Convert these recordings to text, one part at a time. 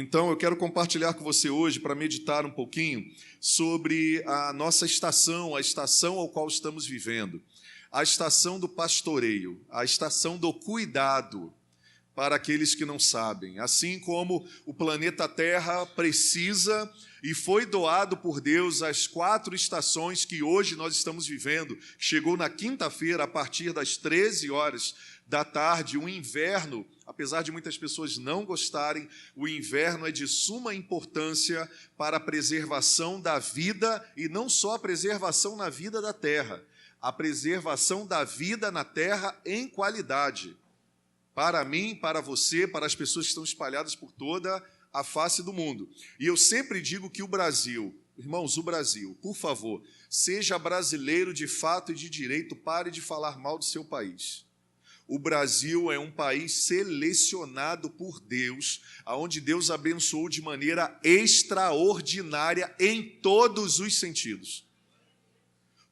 Então, eu quero compartilhar com você hoje, para meditar um pouquinho, sobre a nossa estação, a estação ao qual estamos vivendo, a estação do pastoreio, a estação do cuidado, para aqueles que não sabem. Assim como o planeta Terra precisa e foi doado por Deus as 4 estações que hoje nós estamos vivendo, chegou na quinta-feira, a partir das 13 horas da tarde, o inverno. Apesar de muitas pessoas não gostarem, o inverno é de suma importância para a preservação da vida, e não só a preservação na vida da terra, a preservação da vida na terra em qualidade. Para mim, para você, para as pessoas que estão espalhadas por toda a face do mundo. E eu sempre digo que o Brasil, irmãos, o Brasil, por favor, seja brasileiro de fato e de direito, pare de falar mal do seu país. O Brasil é um país selecionado por Deus, onde Deus abençoou de maneira extraordinária em todos os sentidos.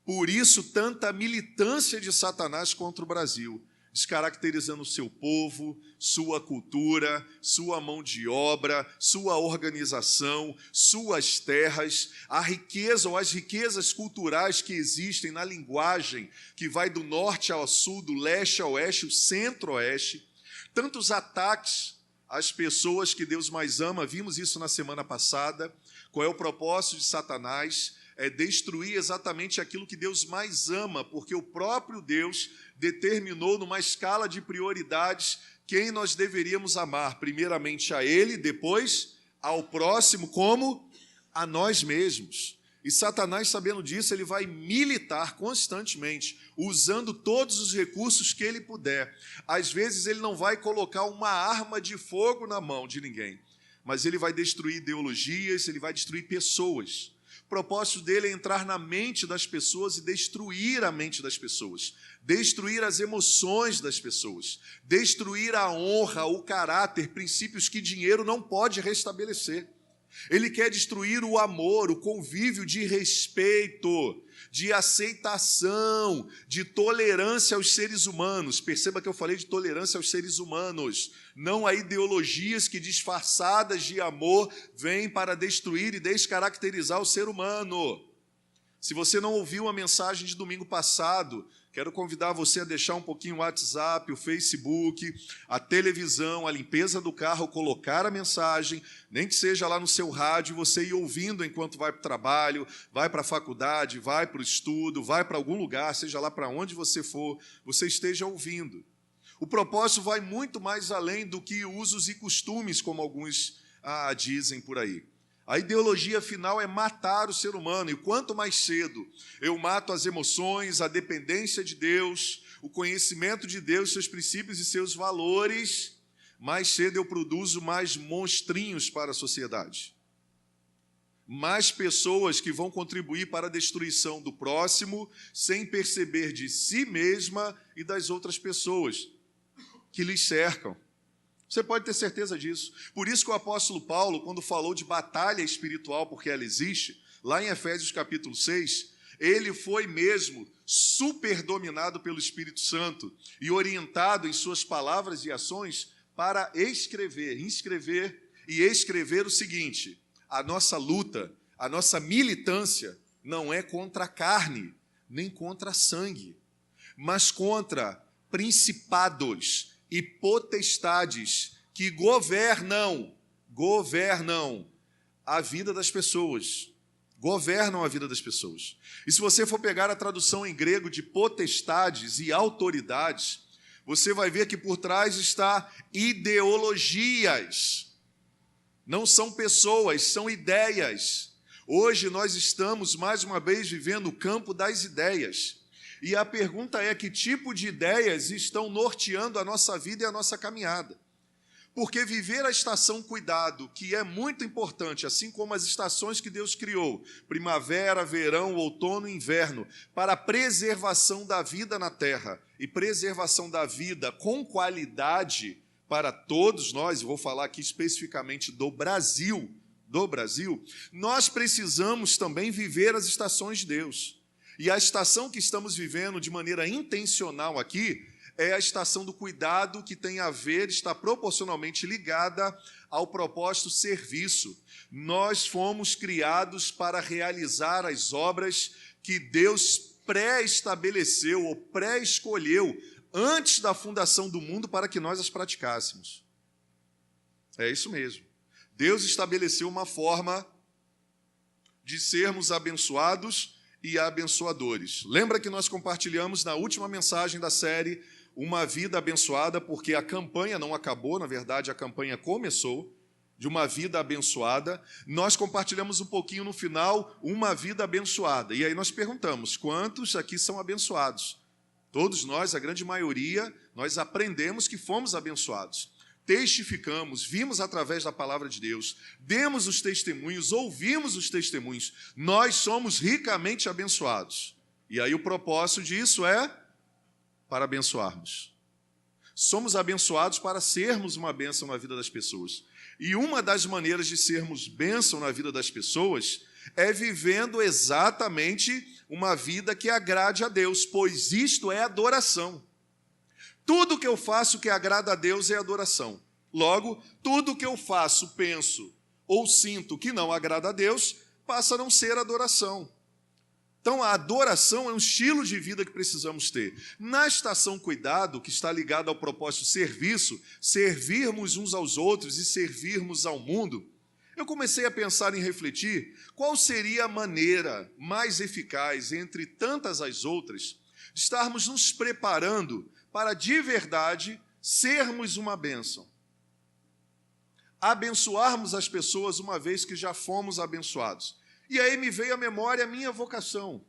Por isso, tanta militância de Satanás contra o Brasil, descaracterizando o seu povo, sua cultura, sua mão de obra, sua organização, suas terras, a riqueza ou as riquezas culturais que existem na linguagem que vai do norte ao sul, do leste ao oeste, o centro-oeste, tantos ataques às pessoas que Deus mais ama. Vimos isso na semana passada. Qual é o propósito de Satanás? É destruir exatamente aquilo que Deus mais ama, porque o próprio Deus determinou numa escala de prioridades quem nós deveríamos amar, primeiramente a Ele, depois ao próximo, como a nós mesmos. E Satanás, sabendo disso, ele vai militar constantemente, usando todos os recursos que ele puder. Às vezes ele não vai colocar uma arma de fogo na mão de ninguém, mas ele vai destruir ideologias, ele vai destruir pessoas. O propósito dele é entrar na mente das pessoas e destruir a mente das pessoas, destruir as emoções das pessoas, destruir a honra, o caráter, princípios que dinheiro não pode restabelecer. Ele quer destruir o amor, o convívio de respeito, de aceitação, de tolerância aos seres humanos. Perceba que eu falei de tolerância aos seres humanos, não a ideologias que, disfarçadas de amor, vêm para destruir e descaracterizar o ser humano. Se você não ouviu a mensagem de domingo passado, quero convidar você a deixar um pouquinho o WhatsApp, o Facebook, a televisão, a limpeza do carro, colocar a mensagem, nem que seja lá no seu rádio, você ir ouvindo enquanto vai para o trabalho, vai para a faculdade, vai para o estudo, vai para algum lugar, seja lá para onde você for, você esteja ouvindo. O propósito vai muito mais além do que usos e costumes, como alguns dizem por aí. A ideologia final é matar o ser humano, e quanto mais cedo eu mato as emoções, a dependência de Deus, o conhecimento de Deus, seus princípios e seus valores, mais cedo eu produzo mais monstrinhos para a sociedade. Mais pessoas que vão contribuir para a destruição do próximo, sem perceber de si mesma e das outras pessoas que lhes cercam. Você pode ter certeza disso. Por isso que o apóstolo Paulo, quando falou de batalha espiritual, porque ela existe, lá em Efésios capítulo 6, ele foi mesmo super dominado pelo Espírito Santo e orientado em suas palavras e ações para inscrever e escrever o seguinte: a nossa luta, a nossa militância não é contra a carne, nem contra sangue, mas contra principados e potestades que governam a vida das pessoas. Governam a vida das pessoas. E se você for pegar a tradução em grego de potestades e autoridades, você vai ver que por trás está ideologias. Não são pessoas, são ideias. Hoje nós estamos, mais uma vez, vivendo o campo das ideias. E a pergunta é: que tipo de ideias estão norteando a nossa vida e a nossa caminhada? Porque viver a estação cuidado, que é muito importante, assim como as estações que Deus criou, primavera, verão, outono e inverno, para a preservação da vida na terra e preservação da vida com qualidade para todos nós, e vou falar aqui especificamente do Brasil, nós precisamos também viver as estações de Deus. E a estação que estamos vivendo de maneira intencional aqui é a estação do cuidado, que tem a ver, está proporcionalmente ligada ao propósito serviço. Nós fomos criados para realizar as obras que Deus pré-estabeleceu ou pré-escolheu antes da fundação do mundo para que nós as praticássemos. É isso mesmo. Deus estabeleceu uma forma de sermos abençoados e abençoadores. Lembra que nós compartilhamos na última mensagem da série Uma Vida Abençoada, porque a campanha não acabou, na verdade a campanha começou, de uma vida abençoada. Nós compartilhamos um pouquinho no final, uma vida abençoada. E aí nós perguntamos, quantos aqui são abençoados? Todos nós, a grande maioria, nós aprendemos que fomos abençoados. Testificamos, vimos através da palavra de Deus, demos os testemunhos, ouvimos os testemunhos. Nós somos ricamente abençoados. E aí o propósito disso é para abençoarmos. Somos abençoados para sermos uma bênção na vida das pessoas. E uma das maneiras de sermos bênção na vida das pessoas é vivendo exatamente uma vida que agrade a Deus, pois isto é adoração. Tudo que eu faço que agrada a Deus é adoração. Logo, tudo que eu faço, penso ou sinto que não agrada a Deus, passa a não ser adoração. Então, a adoração é um estilo de vida que precisamos ter. Na estação cuidado, que está ligada ao propósito serviço, servirmos uns aos outros e servirmos ao mundo, eu comecei a pensar e refletir qual seria a maneira mais eficaz, entre tantas as outras, de estarmos nos preparando para, de verdade, sermos uma bênção. Abençoarmos as pessoas uma vez que já fomos abençoados. E aí me veio à memória a minha vocação,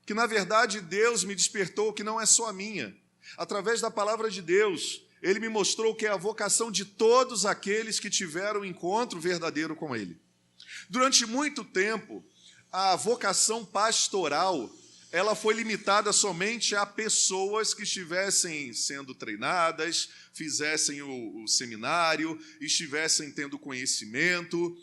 que na verdade Deus me despertou, que não é só a minha. Através da palavra de Deus, Ele me mostrou que é a vocação de todos aqueles que tiveram um encontro verdadeiro com Ele. Durante muito tempo, a vocação pastoral, ela foi limitada somente a pessoas que estivessem sendo treinadas, fizessem o seminário, estivessem tendo conhecimento.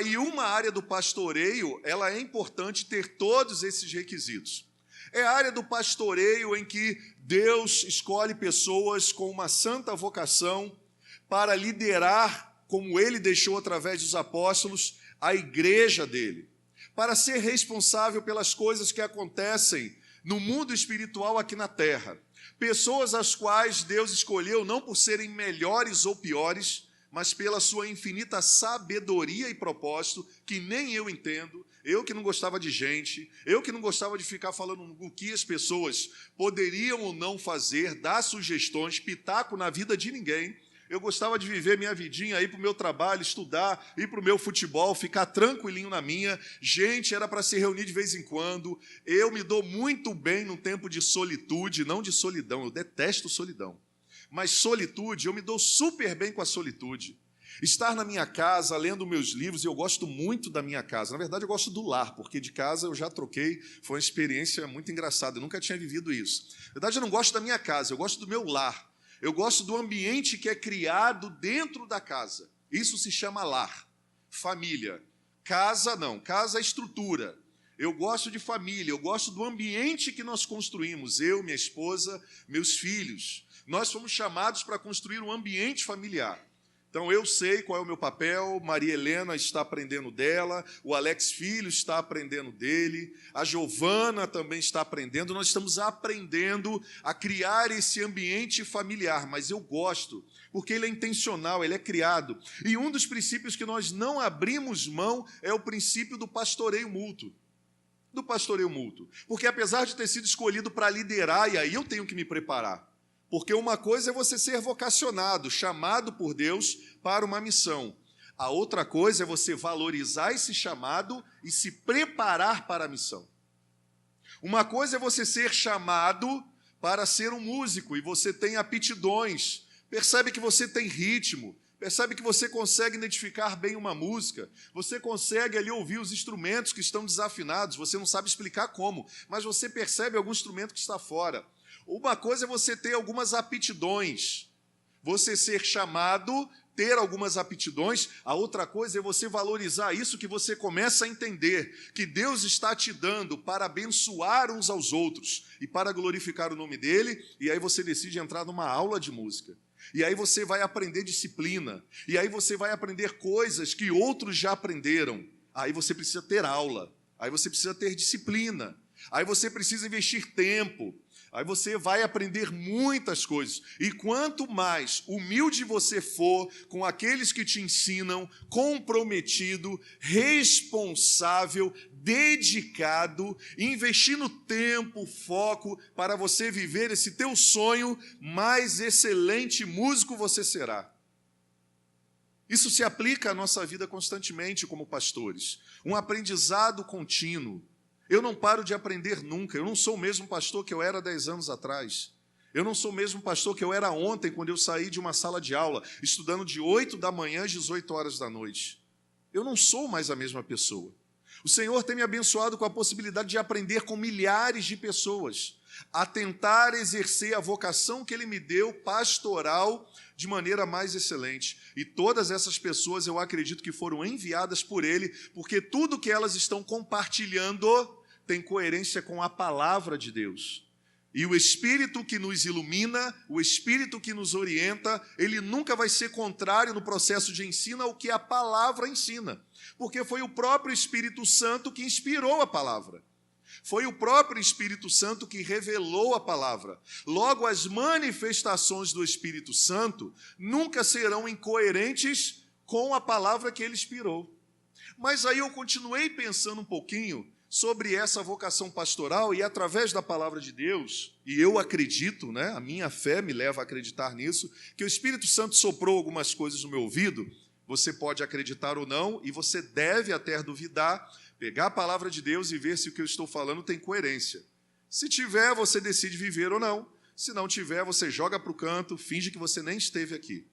E uma área do pastoreio, ela é importante ter todos esses requisitos. É a área do pastoreio em que Deus escolhe pessoas com uma santa vocação para liderar, como Ele deixou através dos apóstolos, a igreja dele, para ser responsável pelas coisas que acontecem no mundo espiritual aqui na terra. Pessoas as quais Deus escolheu não por serem melhores ou piores, mas pela sua infinita sabedoria e propósito, que nem eu entendo, eu que não gostava de gente, eu que não gostava de ficar falando o que as pessoas poderiam ou não fazer, dar sugestões, pitaco na vida de ninguém. Eu gostava de viver minha vidinha, ir para o meu trabalho, estudar, ir para o meu futebol, ficar tranquilinho na minha. Gente, era para se reunir de vez em quando. Eu me dou muito bem num tempo de solitude, não de solidão, eu detesto solidão. Mas solitude, eu me dou super bem com a solitude. Estar na minha casa, lendo meus livros, e eu gosto muito da minha casa. Na verdade, eu gosto do lar, porque de casa eu já troquei, foi uma experiência muito engraçada, eu nunca tinha vivido isso. Na verdade, eu não gosto da minha casa, eu gosto do meu lar. Eu gosto do ambiente que é criado dentro da casa. Isso se chama lar, família. Casa não, casa é estrutura. Eu gosto de família, eu gosto do ambiente que nós construímos, eu, minha esposa, meus filhos. Nós fomos chamados para construir um ambiente familiar. Então, eu sei qual é o meu papel, Maria Helena está aprendendo dela, o Alex Filho está aprendendo dele, a Giovana também está aprendendo, nós estamos aprendendo a criar esse ambiente familiar, mas eu gosto, porque ele é intencional, ele é criado. E um dos princípios que nós não abrimos mão é o princípio do pastoreio mútuo. Do pastoreio mútuo. Porque apesar de ter sido escolhido para liderar, e aí eu tenho que me preparar, porque uma coisa é você ser vocacionado, chamado por Deus para uma missão. A outra coisa é você valorizar esse chamado e se preparar para a missão. Uma coisa é você ser chamado para ser um músico e você tem aptidões, percebe que você tem ritmo, percebe que você consegue identificar bem uma música, você consegue ali ouvir os instrumentos que estão desafinados, você não sabe explicar como, mas você percebe algum instrumento que está fora. Uma coisa é você ter algumas aptidões, você ser chamado, ter algumas aptidões. A outra coisa é você valorizar isso que você começa a entender, que Deus está te dando para abençoar uns aos outros e para glorificar o nome dele, e aí você decide entrar numa aula de música. E aí você vai aprender disciplina. E aí você vai aprender coisas que outros já aprenderam. Aí você precisa ter aula. Aí você precisa ter disciplina. Aí você precisa investir tempo. Aí você vai aprender muitas coisas. E quanto mais humilde você for com aqueles que te ensinam, comprometido, responsável, dedicado, investindo tempo, foco para você viver esse teu sonho, mais excelente músico você será. Isso se aplica à nossa vida constantemente como pastores. Um aprendizado contínuo. Eu não paro de aprender nunca. Eu não sou o mesmo pastor que eu era 10 anos atrás. Eu não sou o mesmo pastor que eu era ontem, quando eu saí de uma sala de aula, estudando de 8 da manhã às 18 horas da noite. Eu não sou mais a mesma pessoa. O Senhor tem me abençoado com a possibilidade de aprender com milhares de pessoas, a tentar exercer a vocação que Ele me deu, pastoral, de maneira mais excelente. E todas essas pessoas, eu acredito que foram enviadas por Ele, porque tudo que elas estão compartilhando tem coerência com a palavra de Deus. E o Espírito que nos ilumina, o Espírito que nos orienta, ele nunca vai ser contrário no processo de ensino ao que a palavra ensina, porque foi o próprio Espírito Santo que inspirou a palavra. Foi o próprio Espírito Santo que revelou a palavra. Logo, as manifestações do Espírito Santo nunca serão incoerentes com a palavra que ele inspirou. Mas aí eu continuei pensando um pouquinho sobre essa vocação pastoral e através da palavra de Deus, e eu acredito, né, a minha fé me leva a acreditar nisso, que o Espírito Santo soprou algumas coisas no meu ouvido. Você pode acreditar ou não, e você deve até duvidar, pegar a palavra de Deus e ver se o que eu estou falando tem coerência. Se tiver, você decide viver ou não. Se não tiver, você joga para o canto, finge que você nem esteve aqui.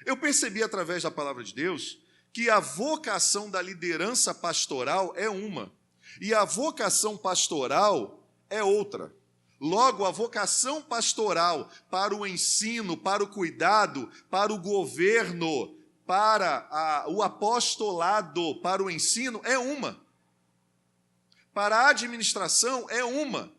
Eu percebi através da palavra de Deus que a vocação da liderança pastoral é uma, e a vocação pastoral é outra. Logo, a vocação pastoral para o ensino, para o cuidado, para o governo, para o apostolado, para o ensino, é uma. Para a administração, é uma.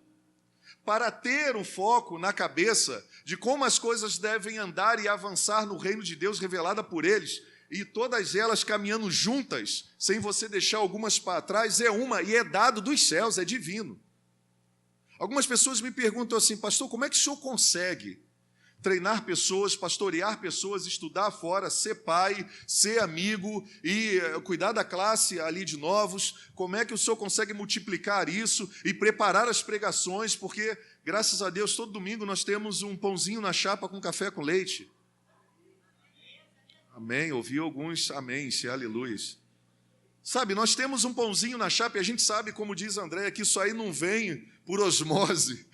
Para ter o foco na cabeça de como as coisas devem andar e avançar no reino de Deus revelada por eles, e todas elas caminhando juntas, sem você deixar algumas para trás, é uma, e é dado dos céus, é divino. Algumas pessoas me perguntam assim: pastor, como é que o senhor consegue treinar pessoas, pastorear pessoas, estudar fora, ser pai, ser amigo e cuidar da classe ali de novos? Como é que o senhor consegue multiplicar isso e preparar as pregações? Porque, graças a Deus, todo domingo nós temos um pãozinho na chapa com café com leite. Amém, ouvi alguns amém, aleluias. Sabe, nós temos um pãozinho na chapa e a gente sabe, como diz André, que isso aí não vem por osmose.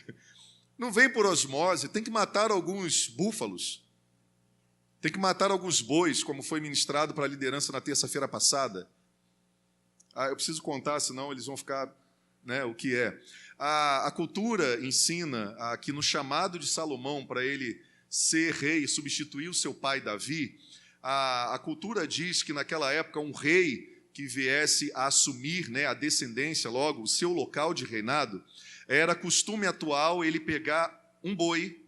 Não vem por osmose, tem que matar alguns búfalos, tem que matar alguns bois, como foi ministrado para a liderança na terça-feira passada. Eu preciso contar, senão eles vão ficar, né, o que é. A cultura ensina que no chamado de Salomão para ele ser rei e substituir o seu pai Davi, a cultura diz que naquela época um rei que viesse a assumir, né, a descendência, logo, o seu local de reinado, era costume atual ele pegar um boi,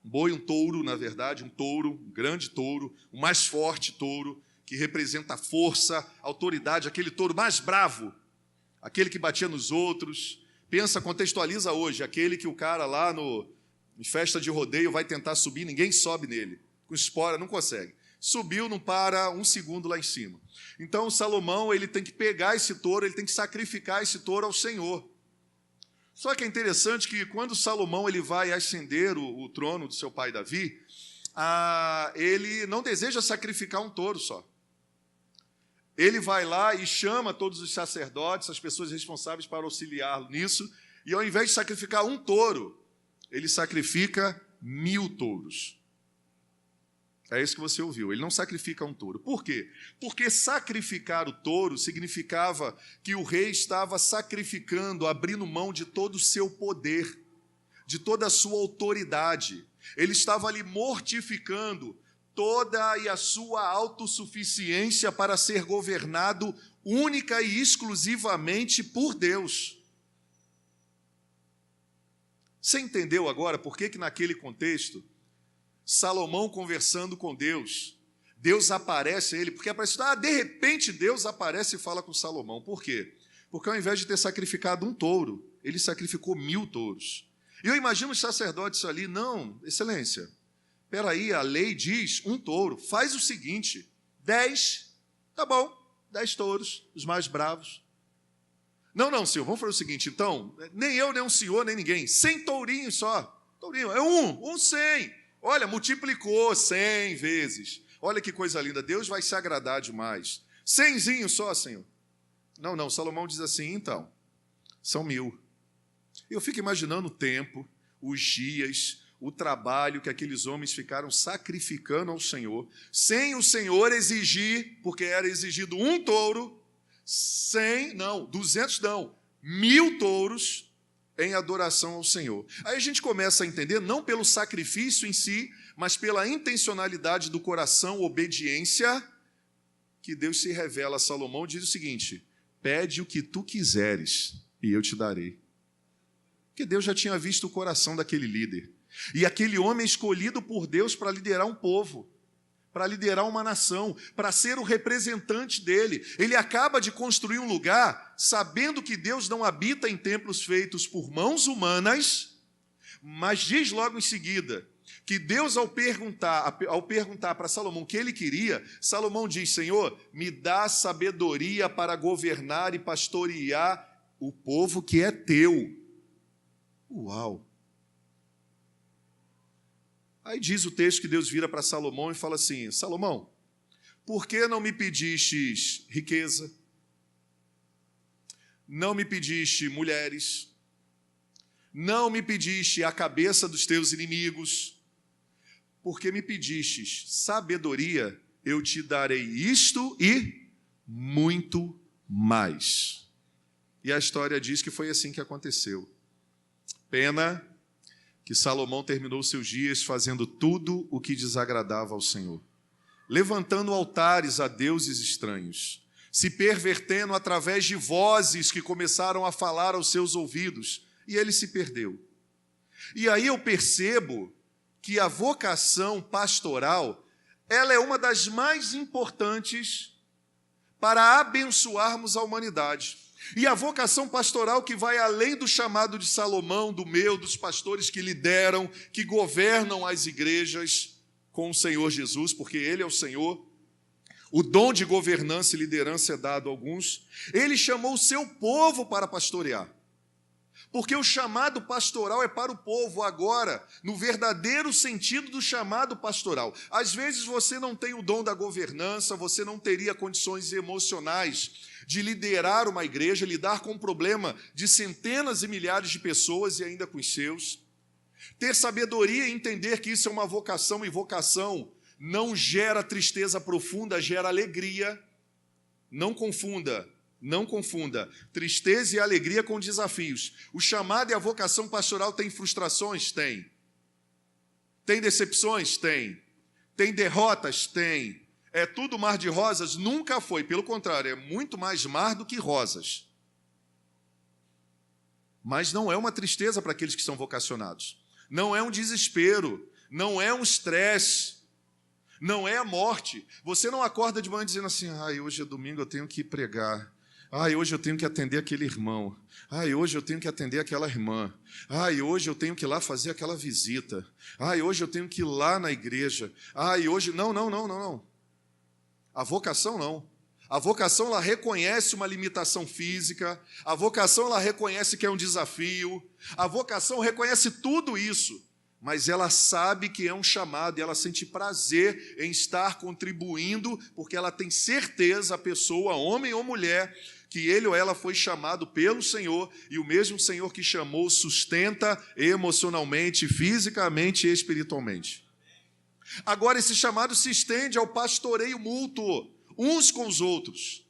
um touro, na verdade, um touro, um grande touro, o mais forte touro, que representa a força, a autoridade, aquele touro mais bravo, aquele que batia nos outros. Pensa, contextualiza hoje, aquele que o cara lá em festa de rodeio vai tentar subir, ninguém sobe nele, com espora não consegue. Subiu, não para um segundo lá em cima. Então, Salomão, ele tem que pegar esse touro, ele tem que sacrificar esse touro ao Senhor. Só que é interessante que quando Salomão ele vai ascender o trono do seu pai Davi, ele não deseja sacrificar um touro só. Ele vai lá e chama todos os sacerdotes, as pessoas responsáveis para auxiliá-lo nisso, e ao invés de sacrificar um touro, ele sacrifica 1000 touros. É isso que você ouviu, ele não sacrifica um touro. Por quê? Porque sacrificar o touro significava que o rei estava sacrificando, abrindo mão de todo o seu poder, de toda a sua autoridade. Ele estava ali mortificando toda a sua autossuficiência para ser governado única e exclusivamente por Deus. Você entendeu agora por que naquele contexto Salomão conversando com Deus. Deus aparece a ele, porque aparece, de repente Deus aparece e fala com Salomão. Por quê? Porque ao invés de ter sacrificado um touro, ele sacrificou 1000 touros. E eu imagino os sacerdotes ali, não, excelência, peraí, a lei diz um touro, faz o seguinte, 10, tá bom, 10 touros, os mais bravos. Não, senhor, vamos fazer o seguinte, então, nem eu, nem o senhor, nem ninguém, 100 tourinhos só, tourinho, é um 100, olha, multiplicou 100 vezes, olha que coisa linda, Deus vai se agradar demais, 100zinho só, senhor. Não, Salomão diz assim, então, são 1000. Eu fico imaginando o tempo, os dias, o trabalho que aqueles homens ficaram sacrificando ao Senhor, sem o Senhor exigir, porque era exigido um touro, 1000 touros em adoração ao Senhor. Aí a gente começa a entender, não pelo sacrifício em si, mas pela intencionalidade do coração, obediência, que Deus se revela a Salomão e diz o seguinte, pede o que tu quiseres e eu te darei. Porque Deus já tinha visto o coração daquele líder. E aquele homem escolhido por Deus para liderar um povo, para liderar uma nação, para ser o representante dele. Ele acaba de construir um lugar, sabendo que Deus não habita em templos feitos por mãos humanas, mas diz logo em seguida que Deus, ao perguntar para Salomão o que ele queria, Salomão diz, Senhor, me dá sabedoria para governar e pastorear o povo que é teu. Uau! Aí diz o texto que Deus vira para Salomão e fala assim, Salomão, por que não me pedistes riqueza? Não me pediste mulheres? Não me pediste a cabeça dos teus inimigos? Porque me pedistes sabedoria, eu te darei isto e muito mais. E a história diz que foi assim que aconteceu. Pena que Salomão terminou seus dias fazendo tudo o que desagradava ao Senhor, levantando altares a deuses estranhos, se pervertendo através de vozes que começaram a falar aos seus ouvidos, e ele se perdeu. E aí eu percebo que a vocação pastoral, ela é uma das mais importantes para abençoarmos a humanidade. E a vocação pastoral que vai além do chamado de Salomão, do meu, dos pastores que lideram, que governam as igrejas com o Senhor Jesus, porque Ele é o Senhor. O dom de governança e liderança é dado a alguns. Ele chamou o seu povo para pastorear. Porque o chamado pastoral é para o povo agora, no verdadeiro sentido do chamado pastoral. Às vezes você não tem o dom da governança, você não teria condições emocionais de liderar uma igreja, lidar com o problema de centenas e milhares de pessoas e ainda com os seus. Ter sabedoria e entender que isso é uma vocação, e vocação não gera tristeza profunda, gera alegria. Não confunda tristeza e alegria com desafios. O chamado e a vocação pastoral tem frustrações? Tem. Tem decepções? Tem. Tem derrotas? Tem. É tudo mar de rosas? Nunca foi. Pelo contrário, é muito mais mar do que rosas. Mas não é uma tristeza para aqueles que são vocacionados. Não é um desespero. Não é um estresse. Não é a morte. Você não acorda de manhã dizendo assim, hoje é domingo, eu tenho que pregar. Hoje eu tenho que atender aquele irmão. Hoje eu tenho que atender aquela irmã. Hoje eu tenho que ir lá fazer aquela visita. Hoje eu tenho que ir lá na igreja. Hoje... Não. A vocação não. A vocação, ela reconhece uma limitação física. A vocação, ela reconhece que é um desafio. A vocação reconhece tudo isso. Mas ela sabe que é um chamado e ela sente prazer em estar contribuindo, porque ela tem certeza, a pessoa, homem ou mulher, que ele ou ela foi chamado pelo Senhor, e o mesmo Senhor que chamou sustenta emocionalmente, fisicamente e espiritualmente. Agora, esse chamado se estende ao pastoreio mútuo, uns com os outros.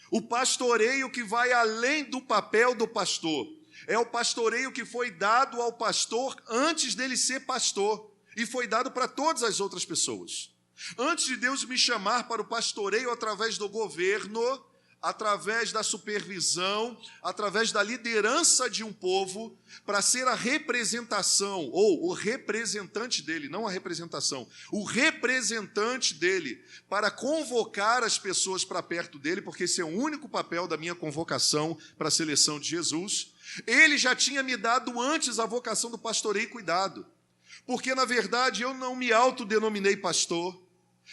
O pastoreio que vai além do papel do pastor. É o pastoreio que foi dado ao pastor antes dele ser pastor, e foi dado para todas as outras pessoas. Antes de Deus me chamar para o pastoreio através do governo, através da supervisão, através da liderança de um povo, para ser a representação, ou o representante dele, não a representação, o representante dele, para convocar as pessoas para perto dele, porque esse é o único papel da minha convocação para a seleção de Jesus. Ele já tinha me dado antes a vocação do pastoreio e cuidado, porque, na verdade, eu não me autodenominei pastor,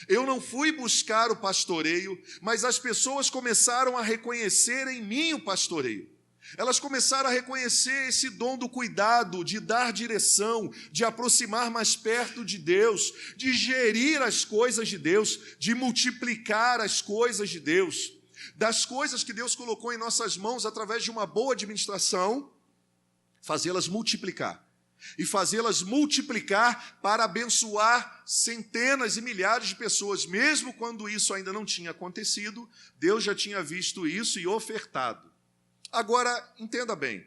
eu não fui buscar o pastoreio, mas as pessoas começaram a reconhecer em mim o pastoreio. Elas começaram a reconhecer esse dom do cuidado, de dar direção, de aproximar mais perto de Deus, de gerir as coisas de Deus, de multiplicar as coisas de Deus, das coisas que Deus colocou em nossas mãos através de uma boa administração, fazê-las multiplicar. E fazê-las multiplicar para abençoar centenas e milhares de pessoas. Mesmo quando isso ainda não tinha acontecido, Deus já tinha visto isso e ofertado. Agora, entenda bem,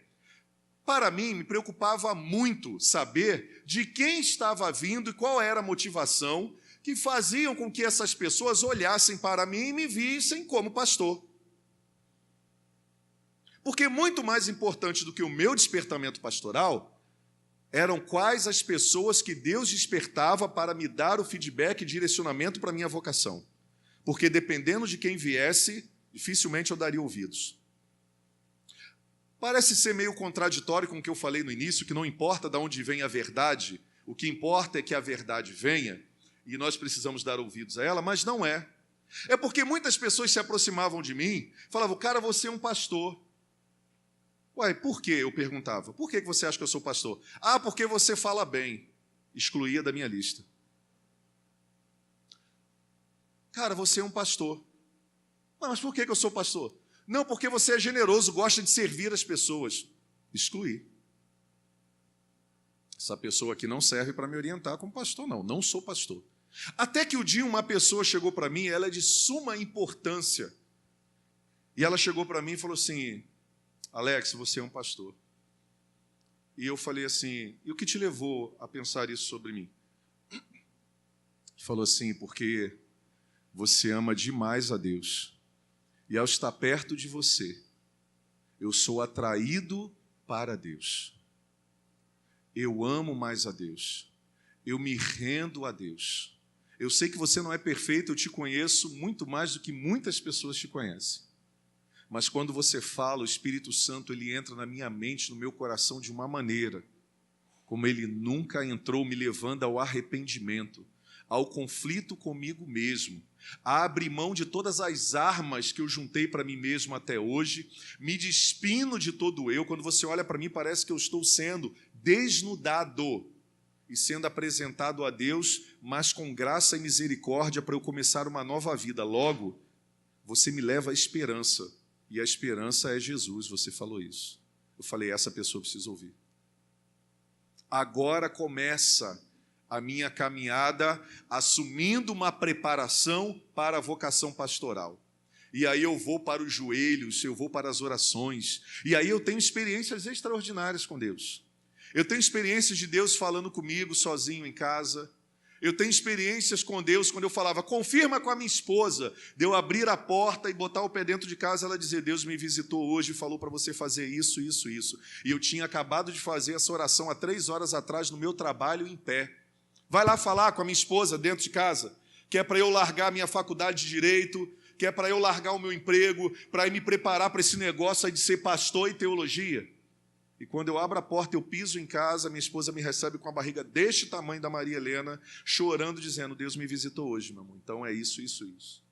para mim me preocupava muito saber de quem estava vindo e qual era a motivação que faziam com que essas pessoas olhassem para mim e me vissem como pastor. Porque muito mais importante do que o meu despertamento pastoral eram quais as pessoas que Deus despertava para me dar o feedback e direcionamento para a minha vocação. Porque dependendo de quem viesse, dificilmente eu daria ouvidos. Parece ser meio contraditório com o que eu falei no início, que não importa de onde vem a verdade, o que importa é que a verdade venha, e nós precisamos dar ouvidos a ela, mas não é. É porque muitas pessoas se aproximavam de mim, falavam, cara, você é um pastor. Ué, por quê? Eu perguntava. Por que você acha que eu sou pastor? Ah, porque você fala bem. Excluía da minha lista. Cara, você é um pastor. Mas por que eu sou pastor? Não, porque você é generoso, gosta de servir as pessoas. Excluí. Essa pessoa aqui não serve para me orientar como pastor, não. Não sou pastor. Até que o dia uma pessoa chegou para mim, ela é de suma importância. E ela chegou para mim e falou assim, Alex, você é um pastor. E eu falei assim, e o que te levou a pensar isso sobre mim? Ele falou assim, porque você ama demais a Deus. E ao estar perto de você, eu sou atraído para Deus. Eu amo mais a Deus. Eu me rendo a Deus. Eu sei que você não é perfeito, eu te conheço muito mais do que muitas pessoas te conhecem. Mas quando você fala, o Espírito Santo ele entra na minha mente, no meu coração de uma maneira, como ele nunca entrou, me levando ao arrependimento, ao conflito comigo mesmo, a abrir mão de todas as armas que eu juntei para mim mesmo até hoje, me despino de todo eu. Quando você olha para mim, parece que eu estou sendo desnudado e sendo apresentado a Deus, mas com graça e misericórdia para eu começar uma nova vida. Logo, você me leva à esperança. E a esperança é Jesus, você falou isso. Eu falei, essa pessoa precisa ouvir. Agora começa a minha caminhada assumindo uma preparação para a vocação pastoral. E aí eu vou para os joelhos, eu vou para as orações. E aí eu tenho experiências extraordinárias com Deus. Eu tenho experiências de Deus falando comigo sozinho em casa. Eu tenho experiências com Deus quando eu falava, confirma com a minha esposa, de eu abrir a porta e botar o pé dentro de casa, ela dizer, Deus me visitou hoje e falou para você fazer isso, isso, isso. E eu tinha acabado de fazer essa oração há 3 horas atrás no meu trabalho em pé. Vai lá falar com a minha esposa dentro de casa, que é para eu largar a minha faculdade de Direito, que é para eu largar o meu emprego, para me preparar para esse negócio aí de ser pastor e teologia. E quando eu abro a porta, eu piso em casa, minha esposa me recebe com a barriga deste tamanho da Maria Helena, chorando, dizendo, Deus me visitou hoje, meu amor, então é isso, isso, isso.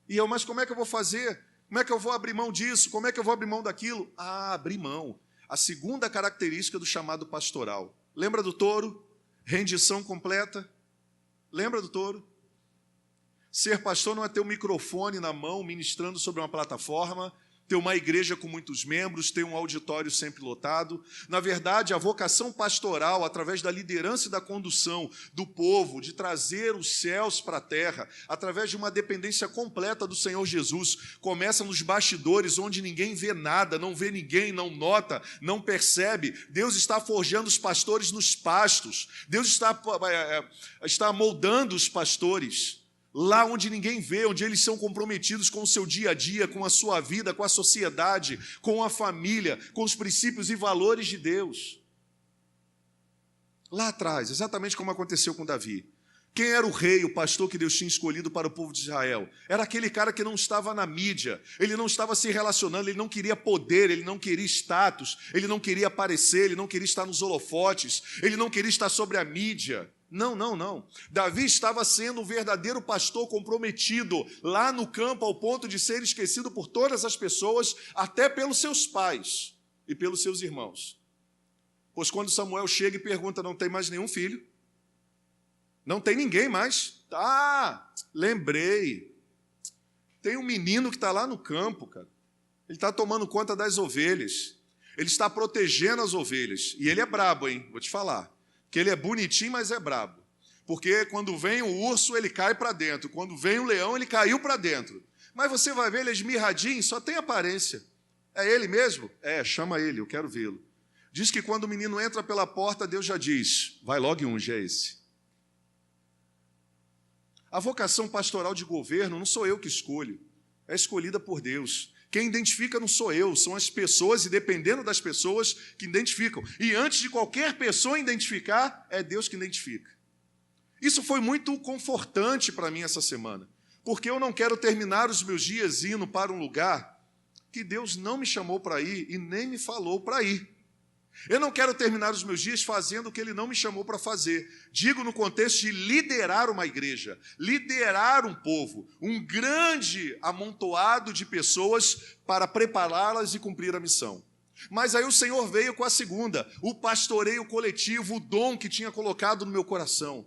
E eu, mas como é que eu vou fazer? Como é que eu vou abrir mão disso? Como é que eu vou abrir mão daquilo? Ah, abrir mão. A segunda característica do chamado pastoral. Lembra do touro? Rendição completa. Lembra do touro? Ser pastor não é ter um microfone na mão, ministrando sobre uma plataforma, ter uma igreja com muitos membros, ter um auditório sempre lotado. Na verdade, a vocação pastoral, através da liderança e da condução do povo, de trazer os céus para a terra, através de uma dependência completa do Senhor Jesus, começa nos bastidores, onde ninguém vê nada, não vê ninguém, não nota, não percebe. Deus está forjando os pastores nos pastos. Deus está moldando os pastores lá onde ninguém vê, onde eles são comprometidos com o seu dia a dia, com a sua vida, com a sociedade, com a família, com os princípios e valores de Deus. Lá atrás, exatamente como aconteceu com Davi. Quem era o rei, o pastor que Deus tinha escolhido para o povo de Israel? Era aquele cara que não estava na mídia, ele não estava se relacionando, ele não queria poder, ele não queria status, ele não queria aparecer, ele não queria estar nos holofotes, ele não queria estar sobre a mídia. Não, não, não. Davi estava sendo um verdadeiro pastor comprometido lá no campo, ao ponto de ser esquecido por todas as pessoas, até pelos seus pais e pelos seus irmãos. Pois quando Samuel chega e pergunta, não tem mais nenhum filho? Não tem ninguém mais? Ah, lembrei. Tem um menino que está lá no campo, cara. Ele está tomando conta das ovelhas. Ele está protegendo as ovelhas. E ele é brabo, hein? Vou te falar. Que ele é bonitinho, mas é brabo. Porque quando vem o urso, ele cai para dentro. Quando vem o leão, ele caiu para dentro. Mas você vai ver ele esmirradinho, só tem aparência. É ele mesmo? É, chama ele, eu quero vê-lo. Diz que quando o menino entra pela porta, Deus já diz, vai logo e unge, é esse. A vocação pastoral de governo não sou eu que escolho, é escolhida por Deus. Quem identifica não sou eu, são as pessoas, e dependendo das pessoas que identificam. E antes de qualquer pessoa identificar, é Deus que identifica. Isso foi muito confortante para mim essa semana, porque eu não quero terminar os meus dias indo para um lugar que Deus não me chamou para ir e nem me falou para ir. Eu não quero terminar os meus dias fazendo o que Ele não me chamou para fazer. Digo no contexto de liderar uma igreja, liderar um povo, um grande amontoado de pessoas para prepará-las e cumprir a missão. Mas aí o Senhor veio com a segunda, o pastoreio coletivo, o dom que tinha colocado no meu coração.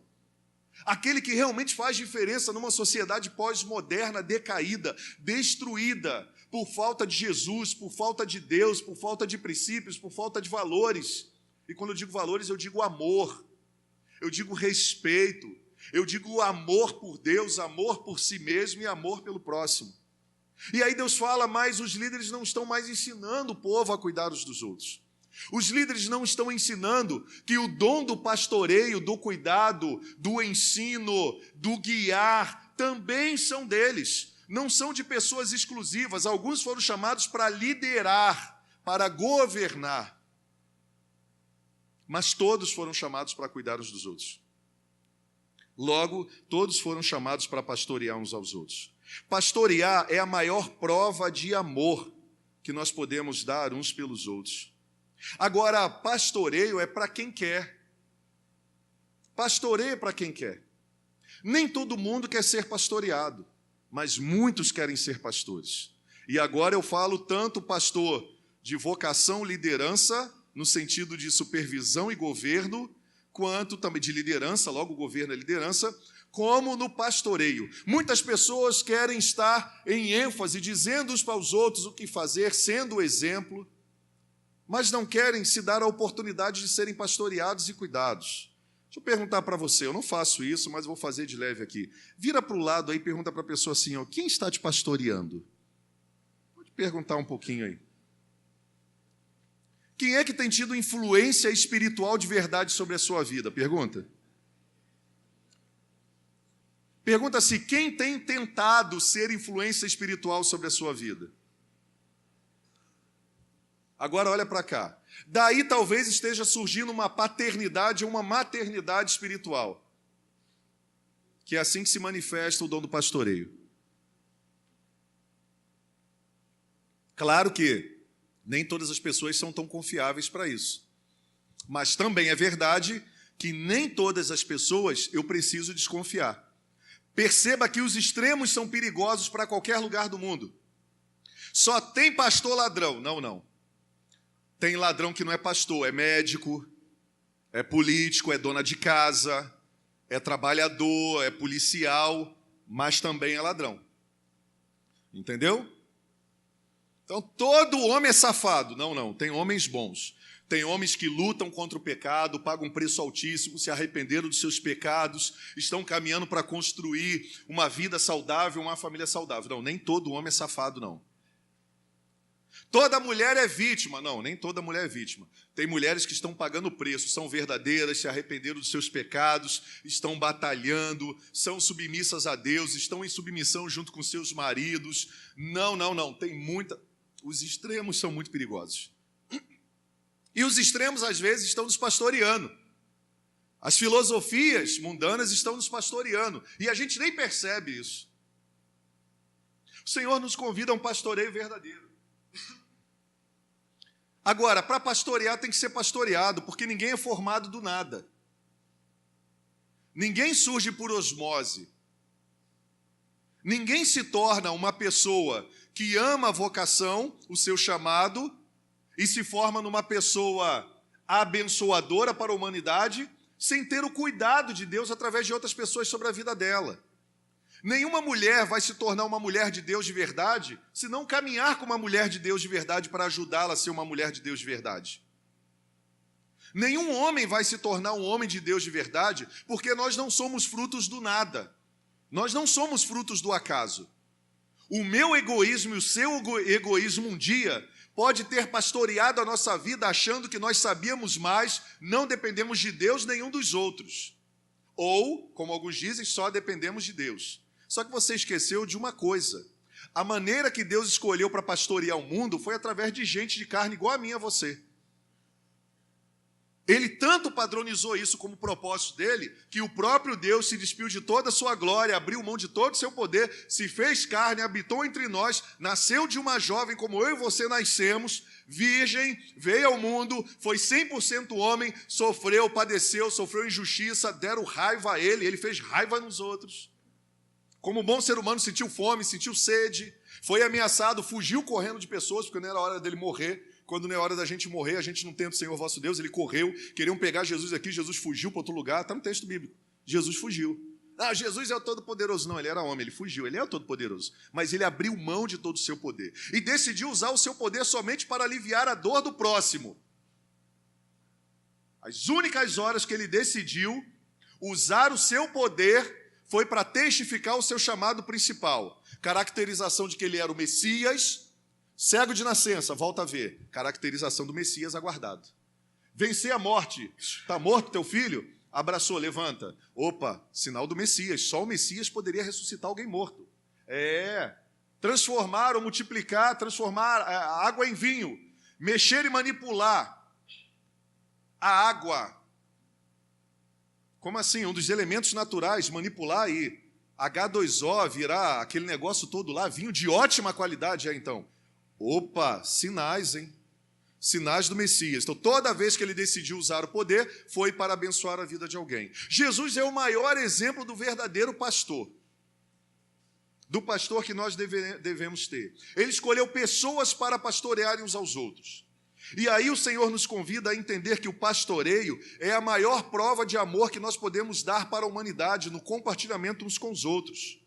Aquele que realmente faz diferença numa sociedade pós-moderna, decaída, destruída, por falta de Jesus, por falta de Deus, por falta de princípios, por falta de valores. E quando eu digo valores, eu digo amor, eu digo respeito, eu digo amor por Deus, amor por si mesmo e amor pelo próximo. E aí Deus fala, mas os líderes não estão mais ensinando o povo a cuidar uns dos outros. Os líderes não estão ensinando que o dom do pastoreio, do cuidado, do ensino, do guiar, também são deles. Não são de pessoas exclusivas. Alguns foram chamados para liderar, para governar. Mas todos foram chamados para cuidar uns dos outros. Logo, todos foram chamados para pastorear uns aos outros. Pastorear é a maior prova de amor que nós podemos dar uns pelos outros. Agora, pastoreio é para quem quer. Pastoreio é para quem quer. Nem todo mundo quer ser pastoreado, mas muitos querem ser pastores. E agora eu falo tanto pastor de vocação, liderança, no sentido de supervisão e governo, quanto também de liderança, logo o governo é liderança, como no pastoreio. Muitas pessoas querem estar em ênfase, dizendo uns para os outros o que fazer, sendo o exemplo, mas não querem se dar a oportunidade de serem pastoreados e cuidados. Deixa eu perguntar para você, eu não faço isso, mas vou fazer de leve aqui. Vira para o lado aí e pergunta para a pessoa assim, ó, quem está te pastoreando? Pode perguntar um pouquinho aí. Quem é que tem tido influência espiritual de verdade sobre a sua vida? Pergunta. Pergunta-se, quem tem tentado ser influência espiritual sobre a sua vida? Agora olha para cá. Daí talvez esteja surgindo uma paternidade ou uma maternidade espiritual. Que é assim que se manifesta o dom do pastoreio. Claro que nem todas as pessoas são tão confiáveis para isso. Mas também é verdade que nem todas as pessoas eu preciso desconfiar. Perceba que os extremos são perigosos para qualquer lugar do mundo. Só tem pastor ladrão. Não, não. Tem ladrão que não é pastor, é médico, é político, é dona de casa, é trabalhador, é policial, mas também é ladrão. Entendeu? Então, todo homem é safado. Não, não, tem homens bons. Tem homens que lutam contra o pecado, pagam um preço altíssimo, se arrependeram dos seus pecados, estão caminhando para construir uma vida saudável, uma família saudável. Não, nem todo homem é safado, não. Toda mulher é vítima. Não, nem toda mulher é vítima. Tem mulheres que estão pagando o preço, são verdadeiras, se arrependeram dos seus pecados, estão batalhando, são submissas a Deus, estão em submissão junto com seus maridos. Não. Tem muita... Os extremos são muito perigosos. E os extremos, às vezes, estão nos pastoreando. As filosofias mundanas estão nos pastoreando. E a gente nem percebe isso. O Senhor nos convida a um pastoreio verdadeiro. Agora, para pastorear tem que ser pastoreado, porque ninguém é formado do nada. Ninguém surge por osmose. Ninguém se torna uma pessoa que ama a vocação, o seu chamado, e se forma numa pessoa abençoadora para a humanidade, sem ter o cuidado de Deus através de outras pessoas sobre a vida dela. Nenhuma mulher vai se tornar uma mulher de Deus de verdade se não caminhar com uma mulher de Deus de verdade para ajudá-la a ser uma mulher de Deus de verdade. Nenhum homem vai se tornar um homem de Deus de verdade porque nós não somos frutos do nada. Nós não somos frutos do acaso. O meu egoísmo e o seu egoísmo um dia pode ter pastoreado a nossa vida achando que nós sabíamos mais, não dependemos de Deus nenhum dos outros. Ou, como alguns dizem, só dependemos de Deus. Só que você esqueceu de uma coisa. A maneira que Deus escolheu para pastorear o mundo foi através de gente de carne igual a mim e a você. Ele tanto padronizou isso como propósito dele, que o próprio Deus se despiu de toda a sua glória, abriu mão de todo o seu poder, se fez carne, habitou entre nós, nasceu de uma jovem como eu e você nascemos, virgem, veio ao mundo, foi 100% homem, sofreu, padeceu, sofreu injustiça, deram raiva a ele, ele fez raiva nos outros. Como bom ser humano, sentiu fome, sentiu sede, foi ameaçado, fugiu correndo de pessoas, porque não era hora dele morrer. Quando não é hora da gente morrer, a gente não tenta o Senhor vosso Deus, ele correu, queriam pegar Jesus aqui, Jesus fugiu para outro lugar, está no texto bíblico. Jesus fugiu. Ah, Jesus é o Todo-Poderoso. Não, ele era homem, ele fugiu, ele é o Todo-Poderoso. Mas ele abriu mão de todo o seu poder e decidiu usar o seu poder somente para aliviar a dor do próximo. As únicas horas que ele decidiu usar o seu poder foi para testificar o seu chamado principal. Caracterização de que ele era o Messias, cego de nascença, volta a ver. Caracterização do Messias aguardado. Vencer a morte. Está morto teu filho? Abraçou, levanta. Opa, sinal do Messias. Só o Messias poderia ressuscitar alguém morto. Transformar ou multiplicar, transformar a água em vinho. Mexer e manipular a água. Como assim? Um dos elementos naturais, manipular aí. H2O, virar aquele negócio todo lá, vinho de ótima qualidade, então. Opa, sinais, hein? Sinais do Messias. Então, toda vez que ele decidiu usar o poder, foi para abençoar a vida de alguém. Jesus é o maior exemplo do verdadeiro pastor. Do pastor que nós devemos ter. Ele escolheu pessoas para pastorearem uns aos outros. E aí o Senhor nos convida a entender que o pastoreio é a maior prova de amor que nós podemos dar para a humanidade, no compartilhamento uns com os outros.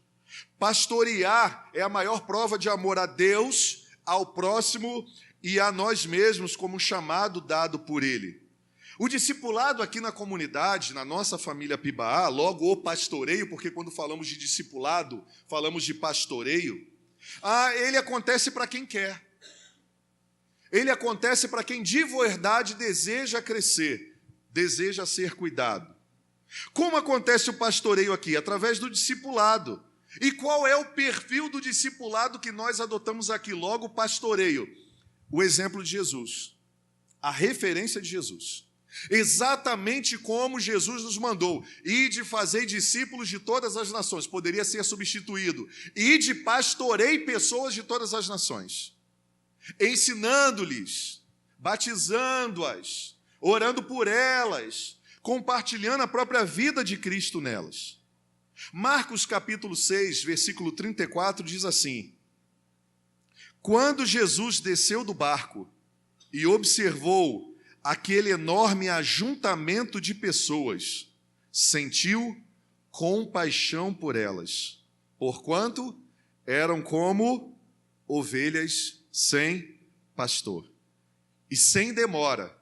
Pastorear é a maior prova de amor a Deus, ao próximo e a nós mesmos, como um chamado dado por Ele. O discipulado aqui na comunidade, na nossa família Pibaá, logo o pastoreio, porque quando falamos de discipulado, falamos de pastoreio, ele acontece para quem quer. Ele acontece para quem de verdade deseja crescer, deseja ser cuidado. Como acontece o pastoreio aqui? Através do discipulado. E qual é o perfil do discipulado que nós adotamos aqui? Logo, o pastoreio. O exemplo de Jesus. A referência de Jesus. Exatamente como Jesus nos mandou. Ide, fazei discípulos de todas as nações. Poderia ser substituído. Ide, pastorei pessoas de todas as nações. Ensinando-lhes, batizando-as, orando por elas, compartilhando a própria vida de Cristo nelas. Marcos capítulo 6, versículo 34 diz assim: quando Jesus desceu do barco e observou aquele enorme ajuntamento de pessoas, sentiu compaixão por elas, porquanto eram como ovelhas sem pastor. E sem demora,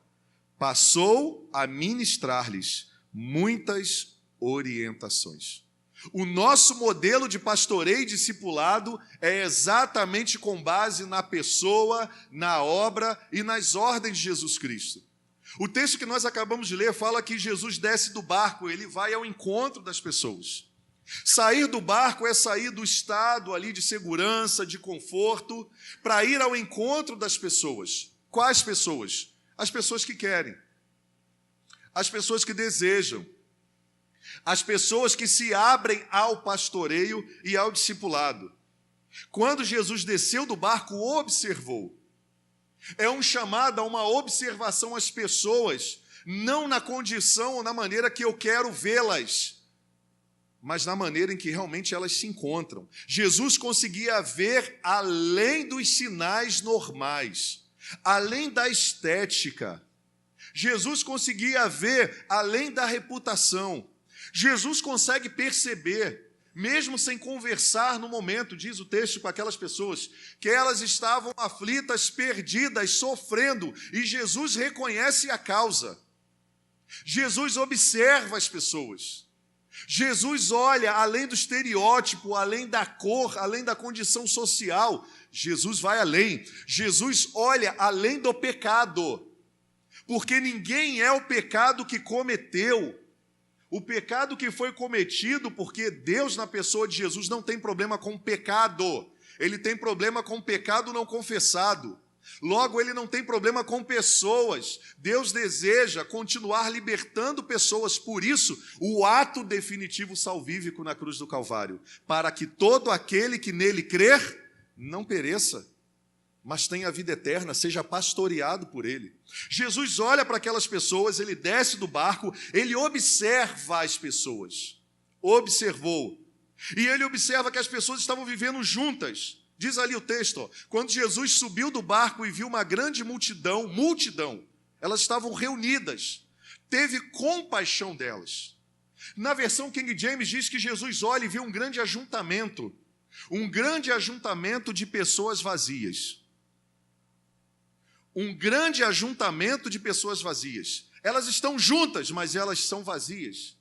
passou a ministrar-lhes muitas orientações. O nosso modelo de pastoreio e discipulado é exatamente com base na pessoa, na obra e nas ordens de Jesus Cristo. O texto que nós acabamos de ler fala que Jesus desce do barco, ele vai ao encontro das pessoas. Sair do barco é sair do estado ali de segurança, de conforto, para ir ao encontro das pessoas. Quais pessoas? As pessoas que querem, as pessoas que desejam, as pessoas que se abrem ao pastoreio e ao discipulado. Quando Jesus desceu do barco, observou. É um chamado a uma observação às pessoas, não na condição ou na maneira que eu quero vê-las, mas na maneira em que realmente elas se encontram. Jesus conseguia ver além dos sinais normais, além da estética. Jesus conseguia ver além da reputação. Jesus consegue perceber, mesmo sem conversar no momento, diz o texto, com aquelas pessoas, que elas estavam aflitas, perdidas, sofrendo, e Jesus reconhece a causa. Jesus observa as pessoas. Jesus olha além do estereótipo, além da cor, além da condição social. Jesus vai além. Jesus olha além do pecado, porque ninguém é o pecado que cometeu. O pecado que foi cometido, porque Deus, na pessoa de Jesus, não tem problema com o pecado. Ele tem problema com o pecado não confessado. Logo, ele não tem problema com pessoas. Deus deseja continuar libertando pessoas. Por isso, o ato definitivo salvífico na cruz do Calvário, para que todo aquele que nele crer não pereça, mas tenha a vida eterna, seja pastoreado por ele. Jesus olha para aquelas pessoas, ele desce do barco, ele observa as pessoas. Observou. E ele observa que as pessoas estavam vivendo juntas. Diz ali o texto, ó, quando Jesus subiu do barco e viu uma grande multidão, elas estavam reunidas, teve compaixão delas. Na versão King James diz que Jesus olha e viu um grande ajuntamento de pessoas vazias. Um grande ajuntamento de pessoas vazias. Elas estão juntas, mas elas são vazias.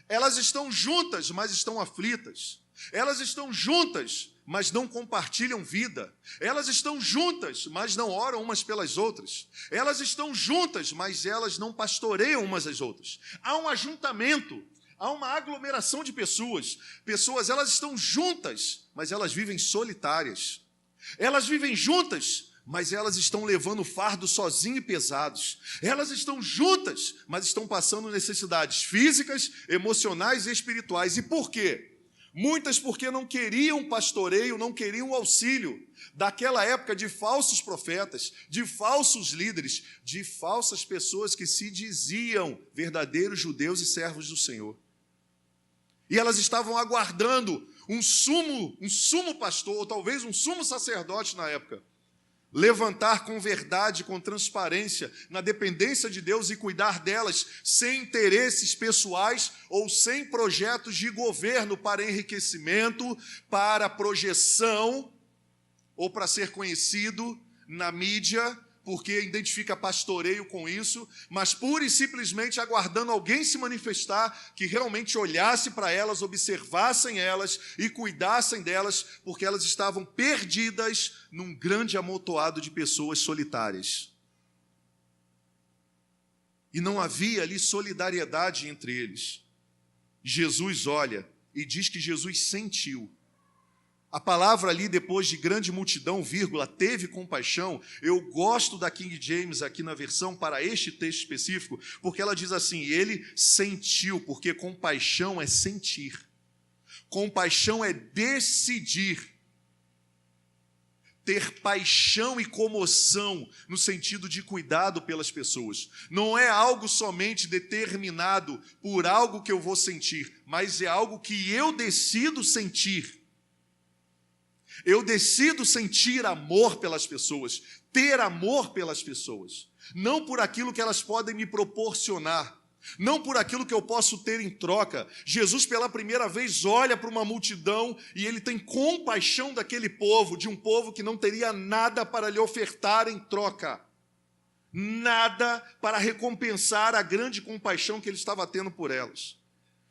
Elas estão juntas, mas estão aflitas. Elas estão juntas, mas não compartilham vida. Elas estão juntas, mas não oram umas pelas outras. Elas estão juntas, mas elas não pastoreiam umas às outras. Há um ajuntamento, há uma aglomeração de pessoas. Pessoas, elas estão juntas, mas elas vivem solitárias. Elas vivem juntas, mas elas estão levando fardos sozinhos e pesados. Elas estão juntas, mas estão passando necessidades físicas, emocionais e espirituais. E por quê? Muitas porque não queriam pastoreio, não queriam auxílio daquela época de falsos profetas, de falsos líderes, de falsas pessoas que se diziam verdadeiros judeus e servos do Senhor. E elas estavam aguardando um sumo pastor, ou talvez um sumo sacerdote na época, levantar com verdade, com transparência, na dependência de Deus e cuidar delas sem interesses pessoais ou sem projetos de governo para enriquecimento, para projeção ou para ser conhecido na mídia, porque identifica pastoreio com isso, mas pura e simplesmente aguardando alguém se manifestar que realmente olhasse para elas, observassem elas e cuidassem delas, porque elas estavam perdidas num grande amontoado de pessoas solitárias. E não havia ali solidariedade entre eles. Jesus olha e diz que Jesus sentiu. A palavra ali, depois de grande multidão, vírgula, teve compaixão. Eu gosto da King James aqui na versão para este texto específico, porque ela diz assim, ele sentiu, porque compaixão é sentir. Compaixão é decidir. Ter paixão e comoção no sentido de cuidado pelas pessoas. Não é algo somente determinado por algo que eu vou sentir, mas é algo que eu decido sentir. Eu decido sentir amor pelas pessoas, ter amor pelas pessoas, não por aquilo que elas podem me proporcionar, não por aquilo que eu posso ter em troca. Jesus, pela primeira vez, olha para uma multidão e ele tem compaixão daquele povo, de um povo que não teria nada para lhe ofertar em troca, nada para recompensar a grande compaixão que ele estava tendo por elas.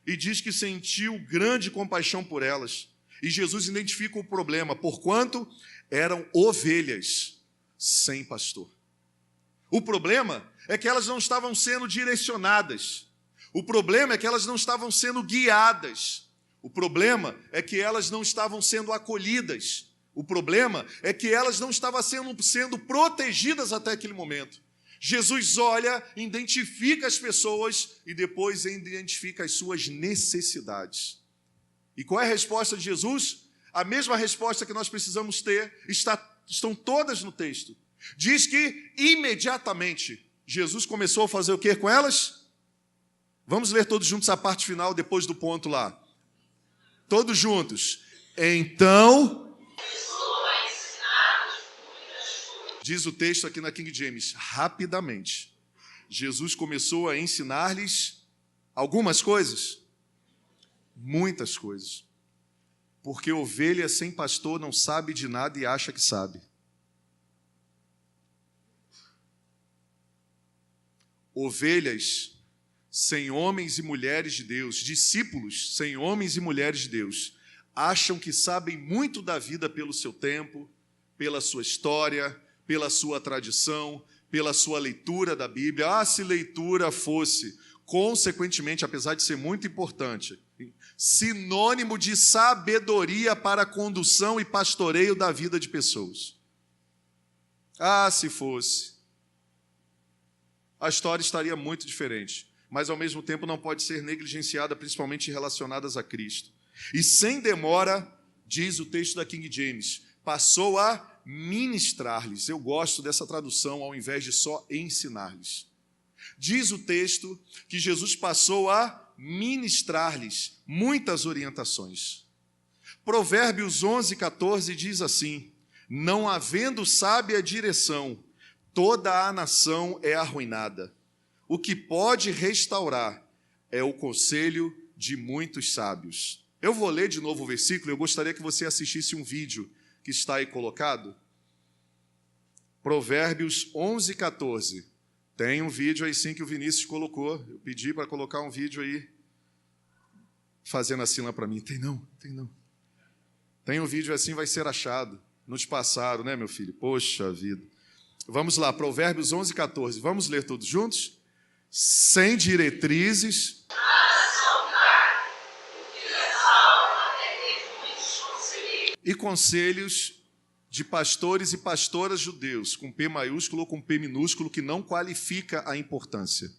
e diz que sentiu grande compaixão por elas. E Jesus identifica o problema, porquanto eram ovelhas sem pastor. O problema é que elas não estavam sendo direcionadas. O problema é que elas não estavam sendo guiadas. O problema é que elas não estavam sendo acolhidas. O problema é que elas não estavam sendo protegidas até aquele momento. Jesus olha, identifica as pessoas e depois identifica as suas necessidades. E qual é a resposta de Jesus? A mesma resposta que nós precisamos ter, estão todas no texto. Diz que imediatamente Jesus começou a fazer o que com elas? Vamos ler todos juntos a parte final, depois do ponto lá. Todos juntos. Então, diz o texto aqui na King James, rapidamente, Jesus começou a ensinar-lhes algumas coisas, muitas coisas, porque ovelha sem pastor não sabe de nada e acha que sabe. Ovelhas sem homens e mulheres de Deus, discípulos sem homens e mulheres de Deus, acham que sabem muito da vida pelo seu tempo, pela sua história, pela sua tradição, pela sua leitura da Bíblia. Se leitura fosse, consequentemente, apesar de ser muito importante, sinônimo de sabedoria para a condução e pastoreio da vida de pessoas. Se fosse, a história estaria muito diferente, mas ao mesmo tempo não pode ser negligenciada, principalmente relacionadas a Cristo. E sem demora, diz o texto da King James, passou a ministrar-lhes. Eu gosto dessa tradução, ao invés de só ensinar-lhes. Diz o texto que Jesus passou a ministrar-lhes muitas orientações. Provérbios 11:14 diz assim: não havendo sábia direção, toda a nação é arruinada. O que pode restaurar é o conselho de muitos sábios. Eu vou ler de novo o versículo, eu gostaria que você assistisse um vídeo que está aí colocado. Provérbios 11:14. Tem um vídeo aí sim que o Vinícius colocou. Eu pedi para colocar um vídeo aí, fazendo assim lá para mim. Tem não. Tem um vídeo assim, vai ser achado. Não te passaram, né, meu filho? Poxa vida. Vamos lá, Provérbios 11:14. Vamos ler todos juntos? Sem diretrizes e conselhos de pastores e pastoras judeus, com P maiúsculo ou com P minúsculo, que não qualifica a importância.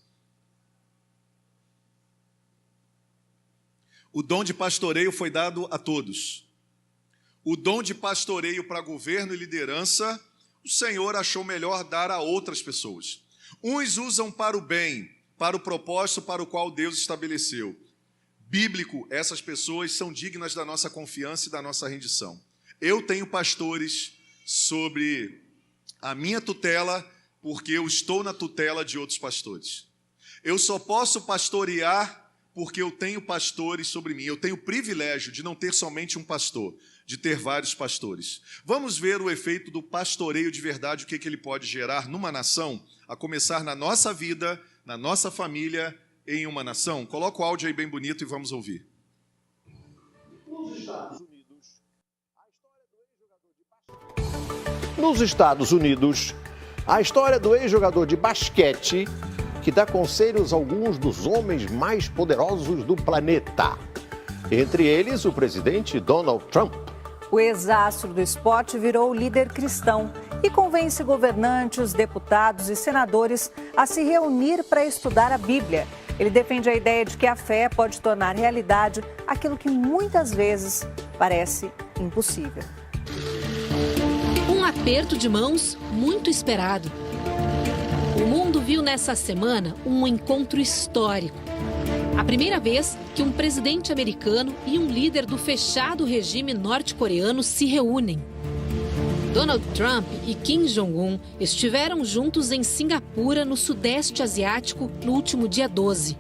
O dom de pastoreio foi dado a todos. O dom de pastoreio para governo e liderança, o Senhor achou melhor dar a outras pessoas. Uns usam para o bem, para o propósito para o qual Deus estabeleceu. Bíblico, essas pessoas são dignas da nossa confiança e da nossa rendição. Eu tenho pastores sobre a minha tutela, porque eu estou na tutela de outros pastores. Eu só posso pastorear porque eu tenho pastores sobre mim. Eu tenho o privilégio de não ter somente um pastor, de ter vários pastores. Vamos ver o efeito do pastoreio de verdade, o que ele pode gerar numa nação, a começar na nossa vida, na nossa família, em uma nação. Coloca o áudio aí bem bonito e vamos ouvir. Nos Estados Unidos, a história do ex-jogador de basquete que dá conselhos a alguns dos homens mais poderosos do planeta. Entre eles, o presidente Donald Trump. O ex-astro do esporte virou líder cristão e convence governantes, deputados e senadores a se reunir para estudar a Bíblia. Ele defende a ideia de que a fé pode tornar realidade aquilo que muitas vezes parece impossível. Um aperto de mãos muito esperado. O mundo viu nessa semana um encontro histórico. A primeira vez que um presidente americano e um líder do fechado regime norte-coreano se reúnem. Donald Trump e Kim Jong-un estiveram juntos em Singapura, no Sudeste Asiático, no último dia 12.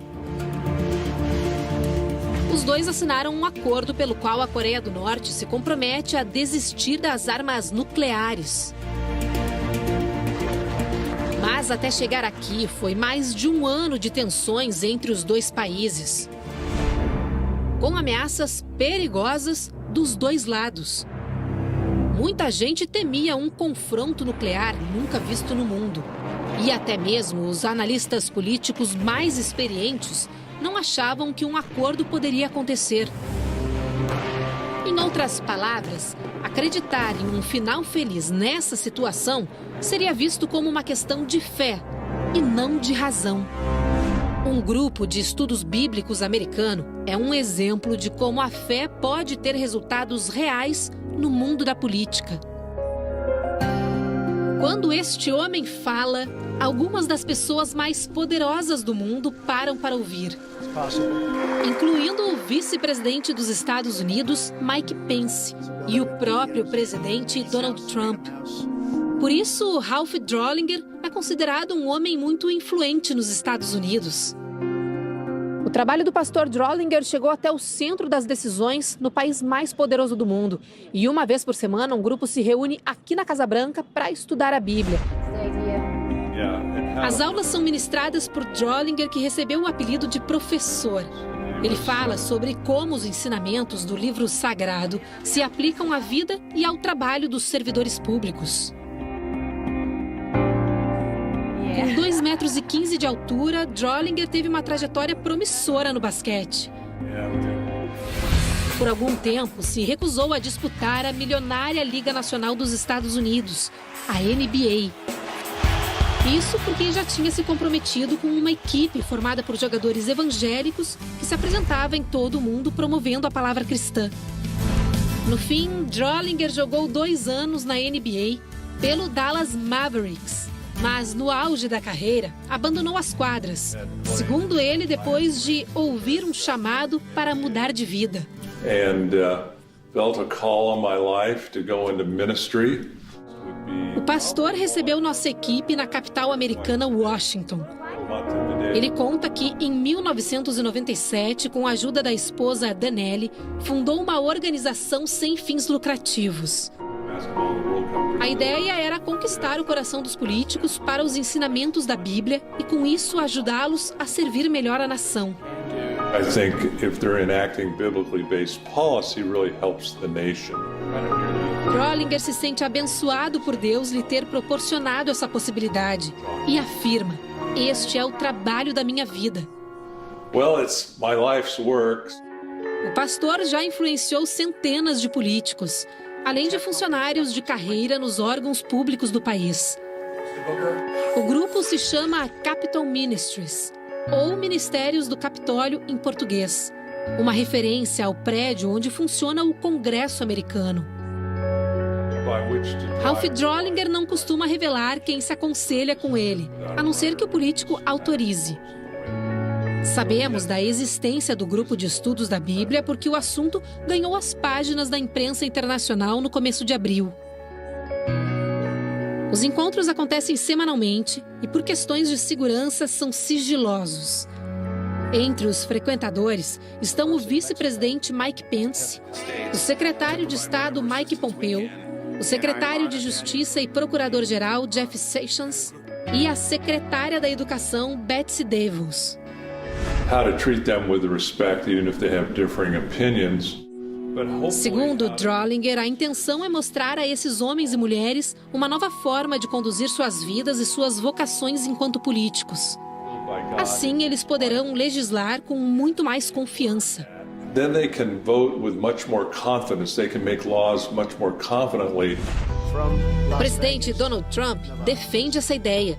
Os dois assinaram um acordo pelo qual a Coreia do Norte se compromete a desistir das armas nucleares. Mas até chegar aqui foi mais de um ano de tensões entre os dois países. com ameaças perigosas dos dois lados. Muita gente temia um confronto nuclear nunca visto no mundo. E até mesmo os analistas políticos mais experientes não achavam que um acordo poderia acontecer. Em outras palavras, acreditar em um final feliz nessa situação seria visto como uma questão de fé e não de razão. Um grupo de estudos bíblicos americano é um exemplo de como a fé pode ter resultados reais no mundo da política. Quando este homem fala, algumas das pessoas mais poderosas do mundo param para ouvir, incluindo o vice-presidente dos Estados Unidos, Mike Pence, e o próprio presidente Donald Trump. Por isso, Ralph Drollinger é considerado um homem muito influente nos Estados Unidos. O trabalho do pastor Drollinger chegou até o centro das decisões no país mais poderoso do mundo. E uma vez por semana, um grupo se reúne aqui na Casa Branca para estudar a Bíblia. As aulas são ministradas por Drollinger, que recebeu o apelido de professor. Ele fala sobre como os ensinamentos do livro sagrado se aplicam à vida e ao trabalho dos servidores públicos. Com 2,15 metros de altura, Drollinger teve uma trajetória promissora no basquete. Por algum tempo, se recusou a disputar a milionária Liga Nacional dos Estados Unidos, a NBA. Isso porque já tinha se comprometido com uma equipe formada por jogadores evangélicos que se apresentava em todo o mundo promovendo a palavra cristã. No fim, Drollinger jogou 2 anos na NBA pelo Dallas Mavericks. Mas, no auge da carreira, abandonou as quadras. Segundo ele, depois de ouvir um chamado para mudar de vida. O pastor recebeu nossa equipe na capital americana, Washington. Ele conta que, em 1997, com a ajuda da esposa Danelle, fundou uma organização sem fins lucrativos. A ideia era conquistar o coração dos políticos para os ensinamentos da Bíblia e, com isso, ajudá-los a servir melhor a nação. Drollinger se sente abençoado por Deus lhe ter proporcionado essa possibilidade e afirma: este é o trabalho da minha vida. O pastor já influenciou centenas de políticos, além de funcionários de carreira nos órgãos públicos do país. O grupo se chama Capitol Ministries, ou Ministérios do Capitólio em português, uma referência ao prédio onde funciona o Congresso americano. Ralph Drollinger não costuma revelar quem se aconselha com ele, a não ser que o político autorize. Sabemos da existência do grupo de estudos da Bíblia porque o assunto ganhou as páginas da imprensa internacional no começo de abril. Os encontros acontecem semanalmente e, por questões de segurança, são sigilosos. Entre os frequentadores estão o vice-presidente Mike Pence, o secretário de Estado Mike Pompeo, o secretário de Justiça e procurador-geral Jeff Sessions e a secretária da Educação Betsy DeVos. Segundo Drollinger, a intenção é mostrar a esses homens e mulheres uma nova forma de conduzir suas vidas e suas vocações enquanto políticos. Assim, eles poderão legislar com muito mais confiança. O presidente Donald Trump defende essa ideia.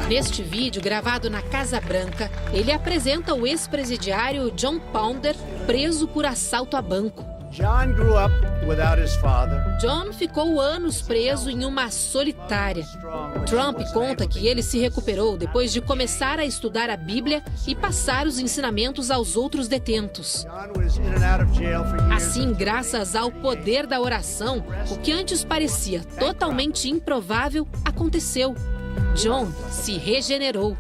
Neste vídeo, gravado na Casa Branca, ele apresenta o ex-presidiário John Pounder, preso por assalto a banco. John ficou anos preso em uma solitária. Trump conta que ele se recuperou depois de começar a estudar a Bíblia e passar os ensinamentos aos outros detentos. Assim, graças ao poder da oração, o que antes parecia totalmente improvável aconteceu. John se regenerou.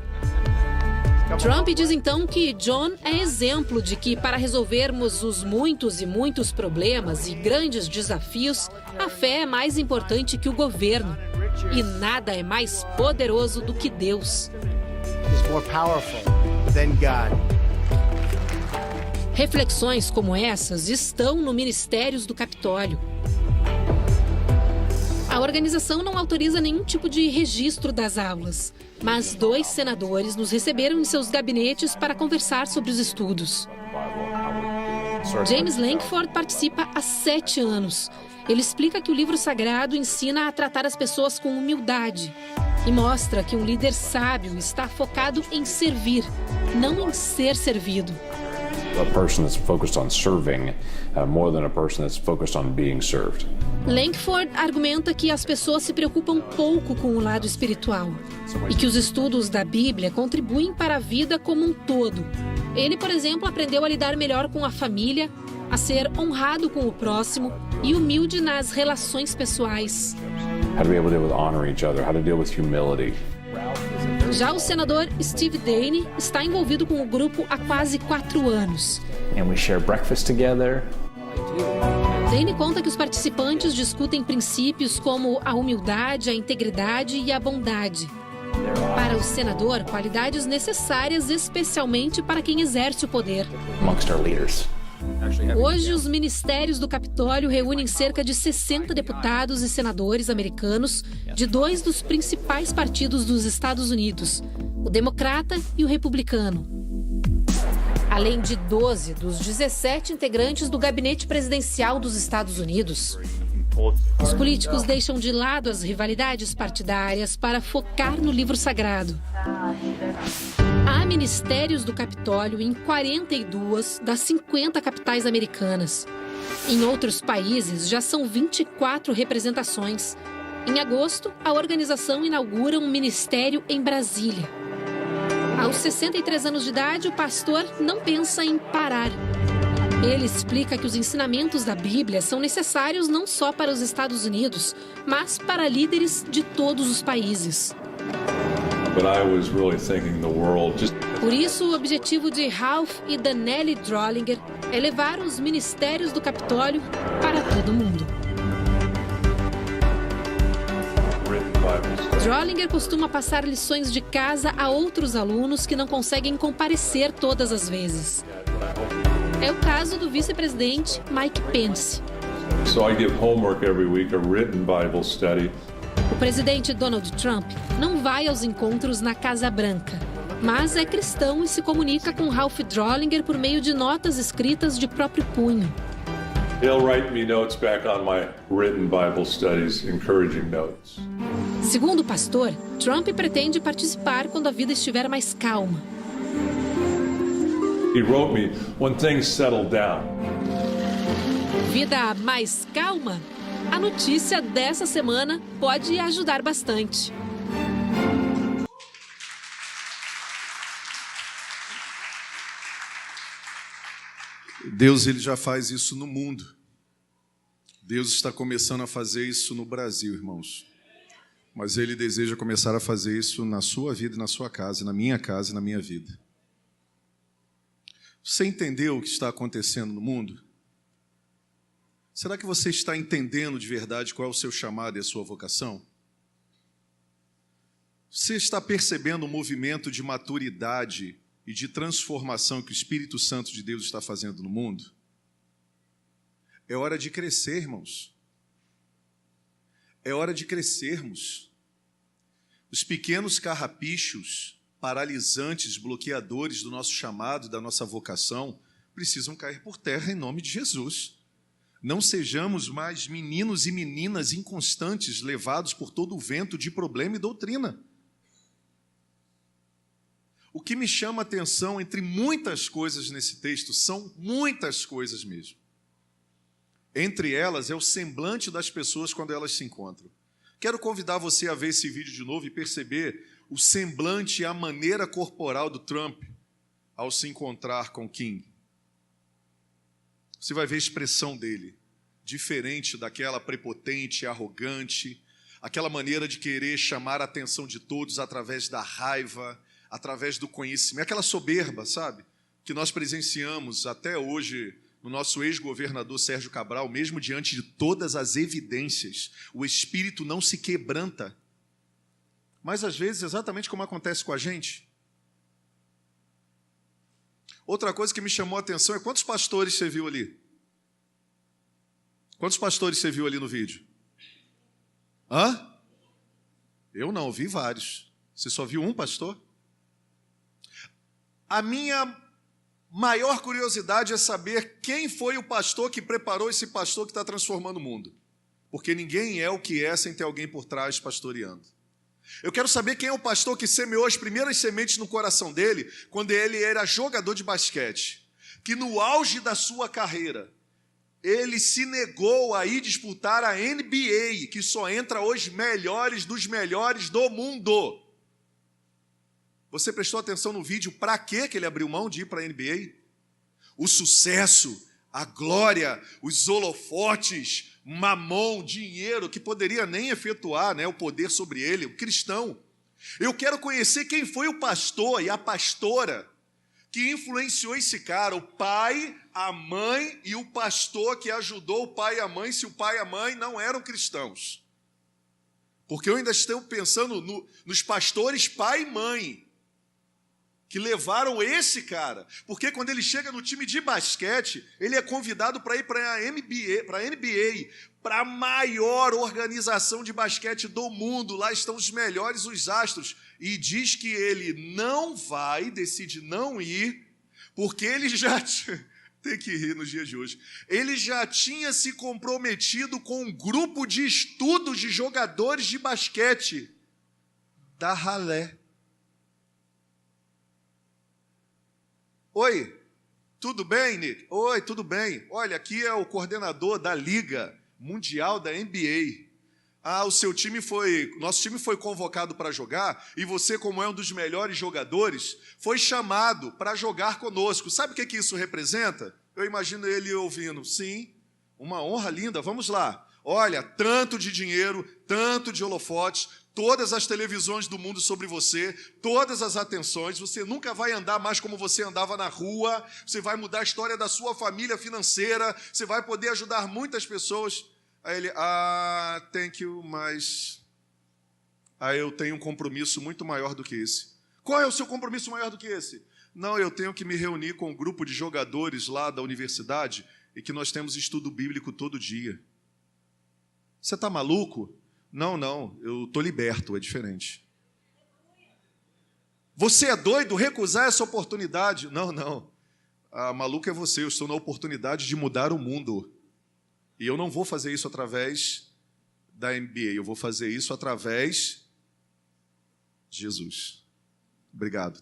Trump diz então que John é exemplo de que, para resolvermos os muitos e muitos problemas e grandes desafios, a fé é mais importante que o governo. E nada é mais poderoso do que Deus. Reflexões como essas estão no Ministérios do Capitólio. A organização não autoriza nenhum tipo de registro das aulas, mas 2 senadores nos receberam em seus gabinetes para conversar sobre os estudos. James Lankford participa há 7 anos. Ele explica que o livro sagrado ensina a tratar as pessoas com humildade e mostra que um líder sábio está focado em servir, não em ser servido. A person that's focused on serving more than a person that's focused on being served. Lankford argumenta que as pessoas se preocupam pouco com o lado espiritual e que os estudos da Bíblia contribuem para a vida como um todo. Ele, por exemplo, aprendeu a lidar melhor com a família, a ser honrado com o próximo e humilde nas relações pessoais. How to be able to deal with honoring each other, how to deal with humility. Já o senador Steve Daine está envolvido com o grupo há quase 4 anos. And we share breakfast together. Daine conta que os participantes discutem princípios como a humildade, a integridade e a bondade. Para o senador, qualidades necessárias especialmente para quem exerce o poder. Amongst our leaders. Hoje, os ministérios do Capitólio reúnem cerca de 60 deputados e senadores americanos de 2 dos principais partidos dos Estados Unidos, o Democrata e o Republicano. Além de 12 dos 17 integrantes do gabinete presidencial dos Estados Unidos. Os políticos deixam de lado as rivalidades partidárias para focar no livro sagrado. Há ministérios do Capitólio em 42 das 50 capitais americanas. Em outros países, já são 24 representações. Em agosto, a organização inaugura um ministério em Brasília. Aos 63 anos de idade, o pastor não pensa em parar. Ele explica que os ensinamentos da Bíblia são necessários não só para os Estados Unidos, mas para líderes de todos os países. Por isso, o objetivo de Ralph e Danelli Drollinger é levar os ministérios do Capitólio para todo mundo. Drollinger costuma passar lições de casa a outros alunos que não conseguem comparecer todas as vezes. É o caso do vice-presidente Mike Pence. O presidente Donald Trump não vai aos encontros na Casa Branca, mas é cristão e se comunica com Ralph Drollinger por meio de notas escritas de próprio punho. He'll write me notes back on my written Bible studies, encouraging notes. Segundo o pastor, Trump pretende participar quando a vida estiver mais calma. He wrote me when things settle down. Vida mais calma? A notícia dessa semana pode ajudar bastante. Deus, ele já faz isso no mundo. Deus está começando a fazer isso no Brasil, irmãos. Mas ele deseja começar a fazer isso na sua vida, na sua casa, na minha vida. Você entendeu o que está acontecendo no mundo? Será que você está entendendo de verdade qual é o seu chamado e a sua vocação? Você está percebendo o movimento de maturidade e de transformação que o Espírito Santo de Deus está fazendo no mundo? É hora de crescer, irmãos. É hora de crescermos. Os pequenos carrapichos, paralisantes, bloqueadores do nosso chamado, da nossa vocação, precisam cair por terra em nome de Jesus. Não sejamos mais meninos e meninas inconstantes, levados por todo o vento de problema e doutrina. O que me chama a atenção, entre muitas coisas nesse texto, são muitas coisas mesmo. Entre elas é o semblante das pessoas quando elas se encontram. Quero convidar você a ver esse vídeo de novo e perceber o semblante e a maneira corporal do Trump ao se encontrar com Kim. Você vai ver a expressão dele, diferente daquela prepotente, arrogante, aquela maneira de querer chamar a atenção de todos através da raiva, através do conhecimento, aquela soberba, sabe? Que nós presenciamos até hoje no nosso ex-governador Sérgio Cabral, mesmo diante de todas as evidências, o espírito não se quebranta. Mas às vezes, exatamente como acontece com a gente, Outra coisa que me chamou a atenção é quantos pastores você viu ali? Quantos pastores você viu ali no vídeo? Hã? Eu não, vi vários. Você só viu um pastor? A minha maior curiosidade é saber quem foi o pastor que preparou esse pastor que está transformando o mundo. Porque ninguém é o que é sem ter alguém por trás pastoreando. Eu quero saber quem é o pastor que semeou as primeiras sementes no coração dele quando ele era jogador de basquete. Que no auge da sua carreira, ele se negou a ir disputar a NBA, que só entra os melhores dos melhores do mundo. Você prestou atenção no vídeo para que ele abriu mão de ir para a NBA? O sucesso, a glória, os holofotes, mamon, dinheiro, que poderia nem efetuar, o poder sobre ele, o cristão. Eu quero conhecer quem foi o pastor e a pastora que influenciou esse cara, o pai, a mãe e o pastor que ajudou o pai e a mãe, se o pai e a mãe não eram cristãos. Porque eu ainda estou pensando nos pastores pai e mãe, que levaram esse cara. Porque quando ele chega no time de basquete, ele é convidado para ir para a NBA, para a maior organização de basquete do mundo. Lá estão os melhores, os astros. E diz que ele não vai, decide não ir, porque ele já tem que rir nos dias de hoje. Ele já tinha se comprometido com um grupo de estudos de jogadores de basquete da ralé. Oi, tudo bem, Nick? Oi, tudo bem. Olha, aqui é o coordenador da Liga Mundial da NBA. Nosso time foi convocado para jogar e você, como é um dos melhores jogadores, foi chamado para jogar conosco. Sabe o que isso representa? Eu imagino ele ouvindo. Sim, uma honra linda, vamos lá. Olha, tanto de dinheiro, tanto de holofotes, todas as televisões do mundo sobre você, todas as atenções, você nunca vai andar mais como você andava na rua, você vai mudar a história da sua família financeira, você vai poder ajudar muitas pessoas. Aí ele, thank you, mas eu tenho um compromisso muito maior do que esse. Qual é o seu compromisso maior do que esse? Não, eu tenho que me reunir com um grupo de jogadores lá da universidade e que nós temos estudo bíblico todo dia. Você está maluco? Não, eu estou liberto, é diferente. Você é doido recusar essa oportunidade? Não. Maluco é você, eu estou na oportunidade de mudar o mundo. E eu não vou fazer isso através da NBA, eu vou fazer isso através de Jesus. Obrigado.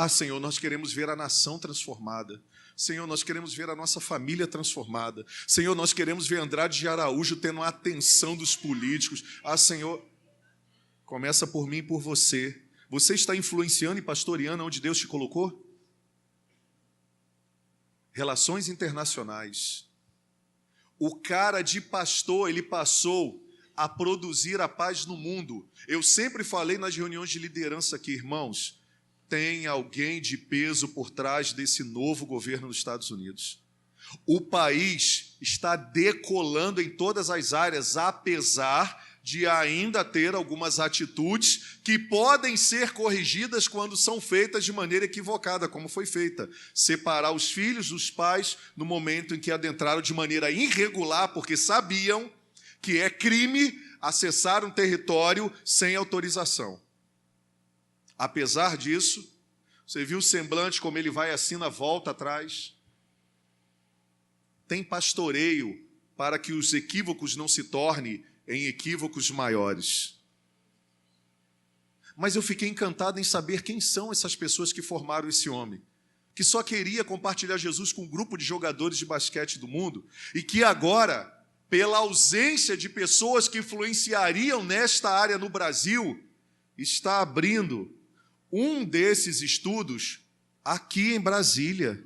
Senhor, nós queremos ver a nação transformada. Senhor, nós queremos ver a nossa família transformada. Senhor, nós queremos ver Andrade de Araújo tendo a atenção dos políticos. Senhor, começa por mim e por você. Você está influenciando e pastoreando onde Deus te colocou? Relações internacionais. O cara de pastor, ele passou a produzir a paz no mundo. Eu sempre falei nas reuniões de liderança aqui, irmãos, tem alguém de peso por trás desse novo governo dos Estados Unidos. O país está decolando em todas as áreas, apesar de ainda ter algumas atitudes que podem ser corrigidas quando são feitas de maneira equivocada, como foi feita. Separar os filhos dos pais no momento em que adentraram de maneira irregular, porque sabiam que é crime acessar um território sem autorização. Apesar disso, você viu o semblante como ele vai assim na volta atrás? Tem pastoreio para que os equívocos não se tornem em equívocos maiores. Mas eu fiquei encantado em saber quem são essas pessoas que formaram esse homem, que só queria compartilhar Jesus com um grupo de jogadores de basquete do mundo, e que agora, pela ausência de pessoas que influenciariam nesta área no Brasil, está abrindo um desses estudos aqui em Brasília.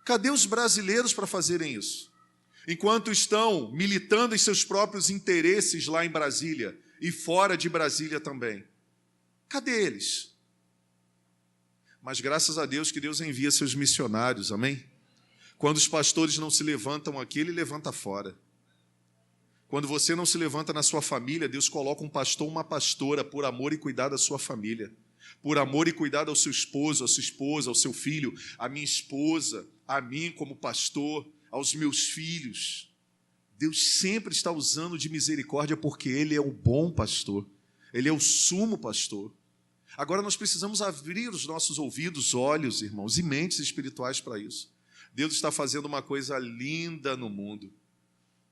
Cadê os brasileiros para fazerem isso? Enquanto estão militando em seus próprios interesses lá em Brasília e fora de Brasília também. Cadê eles? Mas graças a Deus que Deus envia seus missionários, amém? Quando os pastores não se levantam aqui, ele levanta fora. Quando você não se levanta na sua família, Deus coloca um pastor, uma pastora, por amor e cuidado da sua família. Por amor e cuidado ao seu esposo, à sua esposa, ao seu filho, à minha esposa, a mim como pastor, aos meus filhos. Deus sempre está usando de misericórdia porque Ele é o bom pastor. Ele é o sumo pastor. Agora nós precisamos abrir os nossos ouvidos, olhos, irmãos, e mentes espirituais para isso. Deus está fazendo uma coisa linda no mundo.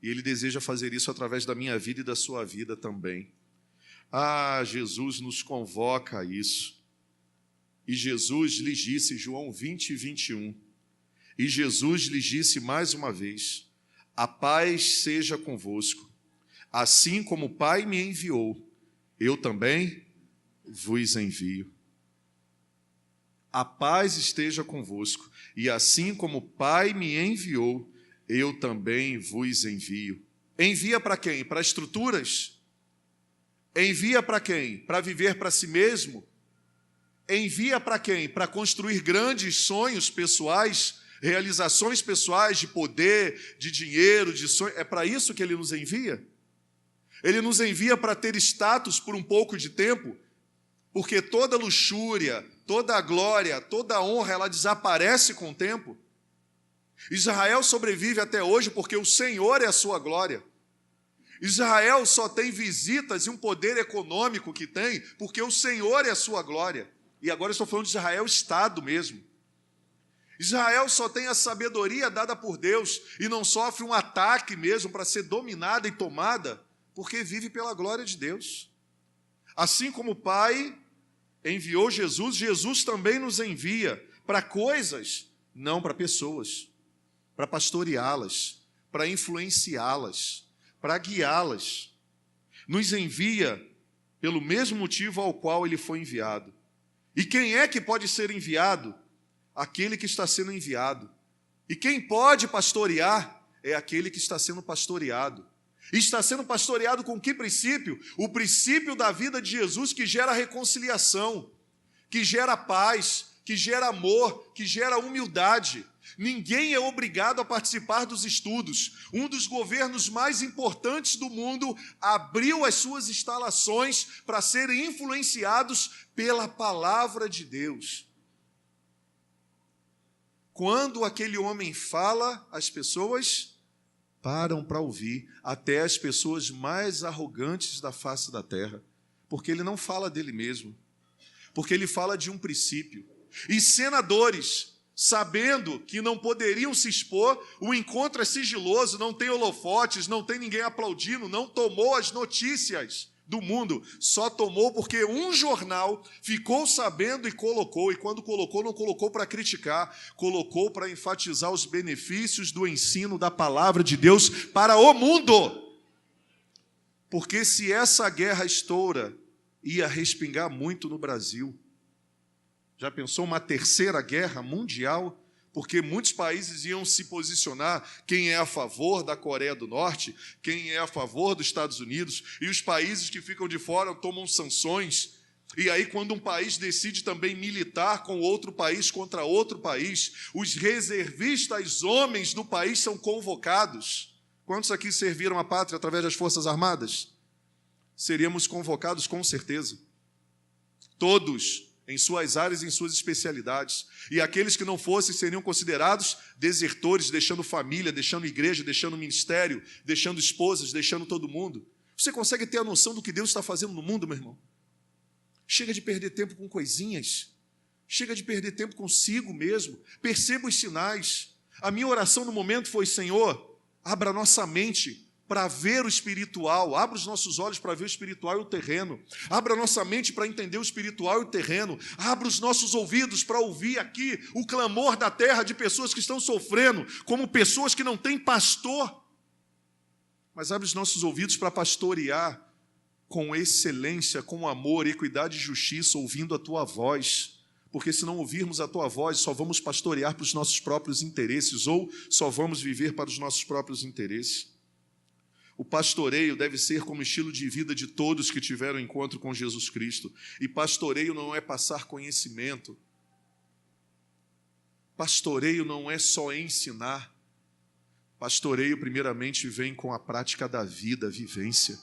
E Ele deseja fazer isso através da minha vida e da sua vida também. Ah, Jesus nos convoca a isso. E Jesus lhes disse, João 20, 21. E Jesus lhes disse mais uma vez, a paz seja convosco. Assim como o Pai me enviou, eu também vos envio. A paz esteja convosco. E assim como o Pai me enviou, eu também vos envio. Envia para quem? Para estruturas? Envia para quem? Para viver para si mesmo? Envia para quem? Para construir grandes sonhos pessoais, realizações pessoais de poder, de dinheiro, de sonho. É para isso que Ele nos envia? Ele nos envia para ter status por um pouco de tempo, porque toda luxúria, toda a glória, toda a honra, ela desaparece com o tempo. Israel sobrevive até hoje porque o Senhor é a sua glória. Israel só tem visitas e um poder econômico que tem porque o Senhor é a sua glória. E agora eu estou falando de Israel, Estado mesmo. Israel só tem a sabedoria dada por Deus e não sofre um ataque mesmo para ser dominada e tomada, porque vive pela glória de Deus. Assim como o Pai enviou Jesus, Jesus também nos envia para coisas, não para pessoas, para pastoreá-las, para influenciá-las, para guiá-las. Nos envia pelo mesmo motivo ao qual Ele foi enviado. E quem é que pode ser enviado? Aquele que está sendo enviado. E quem pode pastorear é aquele que está sendo pastoreado. E está sendo pastoreado com que princípio? O princípio da vida de Jesus, que gera reconciliação, que gera paz, que gera amor, que gera humildade. Ninguém é obrigado a participar dos estudos. Um dos governos mais importantes do mundo abriu as suas instalações para serem influenciados pela palavra de Deus. Quando aquele homem fala, as pessoas param para ouvir, até as pessoas mais arrogantes da face da terra, porque ele não fala dele mesmo, porque ele fala de um princípio. E senadores, sabendo que não poderiam se expor, o encontro é sigiloso, não tem holofotes, não tem ninguém aplaudindo, não tomou as notícias do mundo, só tomou porque um jornal ficou sabendo e colocou, e quando colocou, não colocou para criticar, colocou para enfatizar os benefícios do ensino da palavra de Deus para o mundo. Porque se essa guerra estoura, ia respingar muito no Brasil. Já pensou uma terceira guerra mundial? Porque muitos países iam se posicionar, quem é a favor da Coreia do Norte, quem é a favor dos Estados Unidos, e os países que ficam de fora tomam sanções. E aí, quando um país decide também militar com outro país contra outro país, os reservistas homens do país são convocados. Quantos aqui serviram a pátria através das Forças Armadas? Seríamos convocados com certeza. Todos, em suas áreas e em suas especialidades. E aqueles que não fossem seriam considerados desertores, deixando família, deixando igreja, deixando ministério, deixando esposas, deixando todo mundo. Você consegue ter a noção do que Deus está fazendo no mundo, meu irmão? Chega de perder tempo com coisinhas. Chega de perder tempo consigo mesmo. Perceba os sinais. A minha oração no momento foi, Senhor, abra a nossa mente para ver o espiritual, abra os nossos olhos para ver o espiritual e o terreno, abra a nossa mente para entender o espiritual e o terreno, abra os nossos ouvidos para ouvir aqui o clamor da terra de pessoas que estão sofrendo, como pessoas que não têm pastor, mas abre os nossos ouvidos para pastorear com excelência, com amor, equidade e justiça, ouvindo a Tua voz, porque se não ouvirmos a Tua voz, só vamos pastorear para os nossos próprios interesses, ou só vamos viver para os nossos próprios interesses. O pastoreio deve ser como estilo de vida de todos que tiveram encontro com Jesus Cristo. E pastoreio não é passar conhecimento. Pastoreio não é só ensinar. Pastoreio, primeiramente, vem com a prática da vida, a vivência.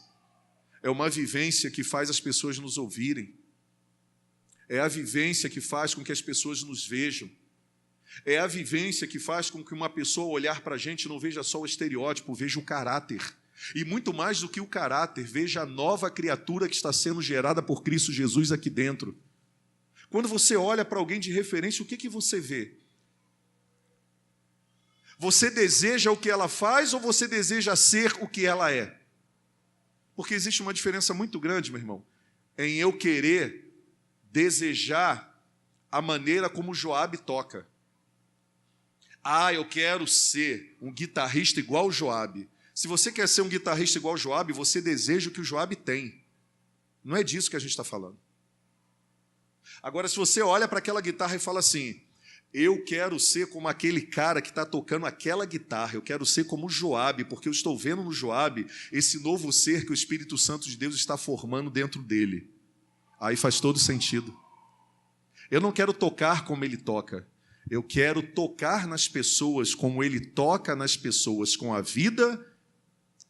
É uma vivência que faz as pessoas nos ouvirem. É a vivência que faz com que as pessoas nos vejam. É a vivência que faz com que uma pessoa olhar para a gente não veja só o estereótipo, veja o caráter. E muito mais do que o caráter, veja a nova criatura que está sendo gerada por Cristo Jesus aqui dentro. Quando você olha para alguém de referência, o que você vê? Você deseja o que ela faz ou você deseja ser o que ela é? Porque existe uma diferença muito grande, meu irmão, em eu querer desejar a maneira como Joabe toca. Eu quero ser um guitarrista igual o Joabe. Se você quer ser um guitarrista igual o Joabe, você deseja o que o Joabe tem. Não é disso que a gente está falando. Agora, se você olha para aquela guitarra e fala assim, eu quero ser como aquele cara que está tocando aquela guitarra, eu quero ser como o Joabe, porque eu estou vendo no Joabe esse novo ser que o Espírito Santo de Deus está formando dentro dele. Aí faz todo sentido. Eu não quero tocar como ele toca, eu quero tocar nas pessoas como ele toca nas pessoas, com a vida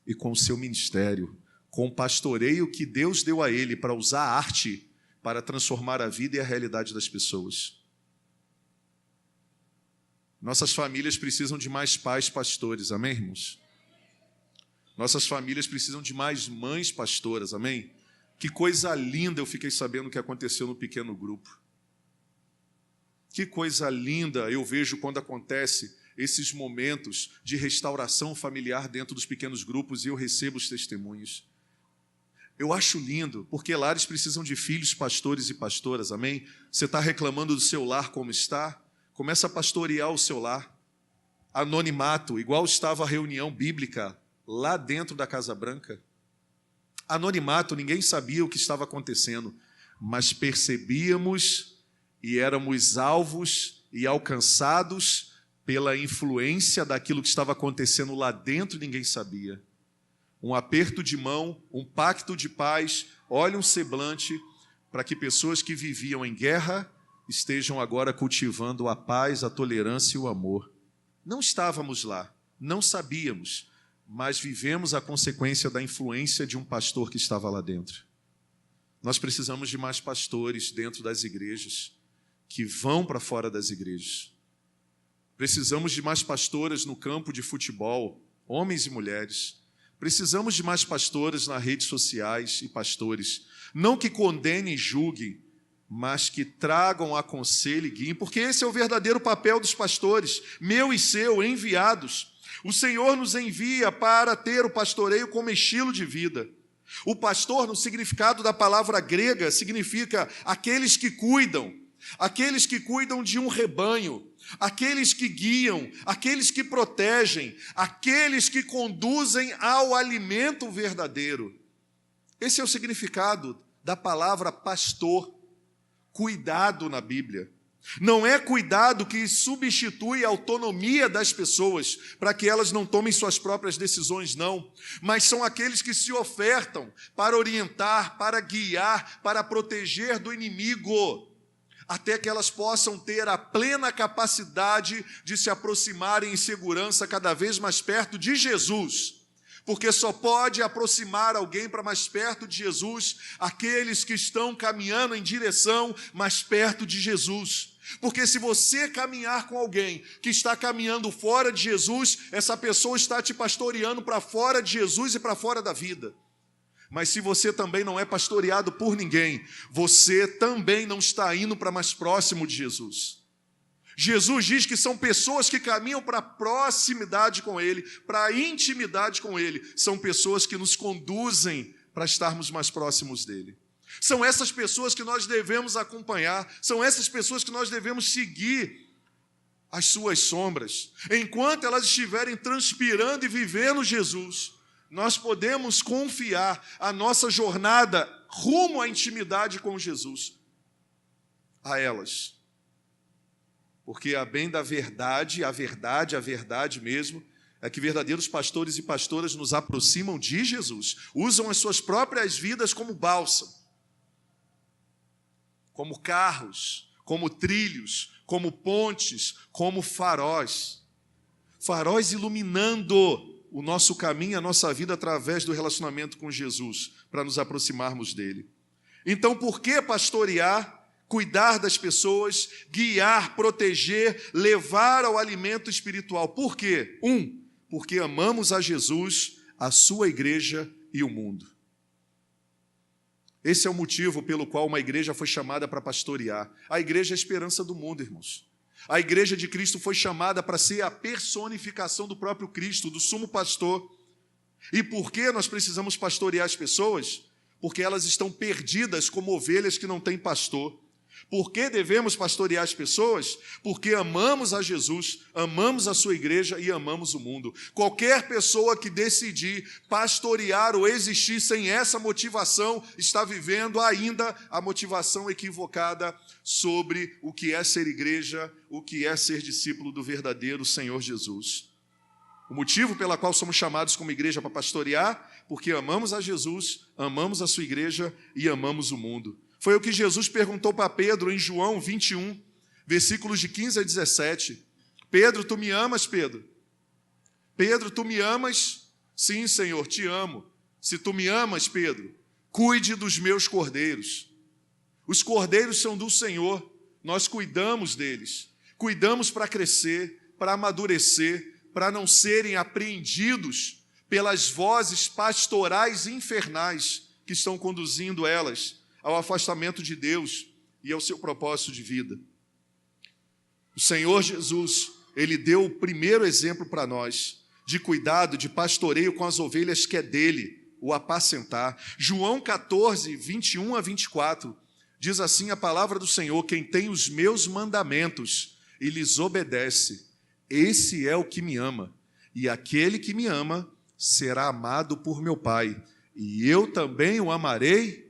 e com o seu ministério, com o pastoreio que Deus deu a ele para usar a arte para transformar a vida e a realidade das pessoas. Nossas famílias precisam de mais pais pastores, amém, irmãos? Nossas famílias precisam de mais mães pastoras, amém? Que coisa linda eu fiquei sabendo que aconteceu no pequeno grupo. Que coisa linda eu vejo quando acontece esses momentos de restauração familiar dentro dos pequenos grupos e eu recebo os testemunhos. Eu acho lindo, porque lares precisam de filhos pastores e pastoras, amém? Você está reclamando do seu lar como está? Começa a pastorear o seu lar. Anonimato, igual estava a reunião bíblica lá dentro da Casa Branca. Anonimato, ninguém sabia o que estava acontecendo, mas percebíamos e éramos alvos e alcançados pela influência daquilo que estava acontecendo lá dentro, ninguém sabia. Um aperto de mão, um pacto de paz, olha um semblante para que pessoas que viviam em guerra estejam agora cultivando a paz, a tolerância e o amor. Não estávamos lá, não sabíamos, mas vivemos a consequência da influência de um pastor que estava lá dentro. Nós precisamos de mais pastores dentro das igrejas, que vão para fora das igrejas. Precisamos de mais pastoras no campo de futebol, homens e mulheres. Precisamos de mais pastoras nas redes sociais e pastores, não que condenem e julguem, mas que tragam, aconselhem e guiem, porque esse é o verdadeiro papel dos pastores, meu e seu, enviados. O Senhor nos envia para ter o pastoreio como estilo de vida. O pastor, no significado da palavra grega, significa aqueles que cuidam de um rebanho, aqueles que guiam, aqueles que protegem, aqueles que conduzem ao alimento verdadeiro. Esse é o significado da palavra pastor, cuidado na Bíblia. Não é cuidado que substitui a autonomia das pessoas para que elas não tomem suas próprias decisões, não. Mas são aqueles que se ofertam para orientar, para guiar, para proteger do inimigo, até que elas possam ter a plena capacidade de se aproximarem em segurança cada vez mais perto de Jesus. Porque só pode aproximar alguém para mais perto de Jesus aqueles que estão caminhando em direção mais perto de Jesus. Porque se você caminhar com alguém que está caminhando fora de Jesus, essa pessoa está te pastoreando para fora de Jesus e para fora da vida. Mas se você também não é pastoreado por ninguém, você também não está indo para mais próximo de Jesus. Jesus diz que são pessoas que caminham para a proximidade com Ele, para a intimidade com Ele. São pessoas que nos conduzem para estarmos mais próximos dEle. São essas pessoas que nós devemos acompanhar, são essas pessoas que nós devemos seguir as suas sombras. Enquanto elas estiverem transpirando e vivendo Jesus, nós podemos confiar a nossa jornada rumo à intimidade com Jesus a elas. Porque a bem da verdade, a verdade mesmo, é que verdadeiros pastores e pastoras nos aproximam de Jesus, usam as suas próprias vidas como bálsamo, como carros, como trilhos, como pontes, como faróis. faróis iluminando o nosso caminho, a nossa vida através do relacionamento com Jesus, para nos aproximarmos dele. Então, por que pastorear, cuidar das pessoas, guiar, proteger, levar ao alimento espiritual? Por quê? Porque amamos a Jesus, a sua igreja e o mundo. Esse é o motivo pelo qual uma igreja foi chamada para pastorear. A igreja é a esperança do mundo, irmãos. A igreja de Cristo foi chamada para ser a personificação do próprio Cristo, do sumo pastor. E por que nós precisamos pastorear as pessoas? Porque elas estão perdidas como ovelhas que não têm pastor. Por que devemos pastorear as pessoas? Porque amamos a Jesus, amamos a sua igreja e amamos o mundo. Qualquer pessoa que decidir pastorear ou existir sem essa motivação está vivendo ainda a motivação equivocada sobre o que é ser igreja, o que é ser discípulo do verdadeiro Senhor Jesus. O motivo pelo qual somos chamados como igreja para pastorear, porque amamos a Jesus, amamos a sua igreja e amamos o mundo. Foi o que Jesus perguntou para Pedro em João 21, versículos de 15 a 17. Pedro, tu me amas, Pedro? Pedro, tu me amas? Sim, Senhor, te amo. Se tu me amas, Pedro, cuide dos meus cordeiros. Os cordeiros são do Senhor, nós cuidamos deles. Cuidamos para crescer, para amadurecer, para não serem apreendidos pelas vozes pastorais infernais que estão conduzindo elas ao afastamento de Deus e ao seu propósito de vida. O Senhor Jesus, ele deu o primeiro exemplo para nós de cuidado, de pastoreio com as ovelhas que é dele, o apacentar. João 14, 21 a 24, diz assim a palavra do Senhor: quem tem os meus mandamentos e lhes obedece, esse é o que me ama, e aquele que me ama será amado por meu Pai, e eu também o amarei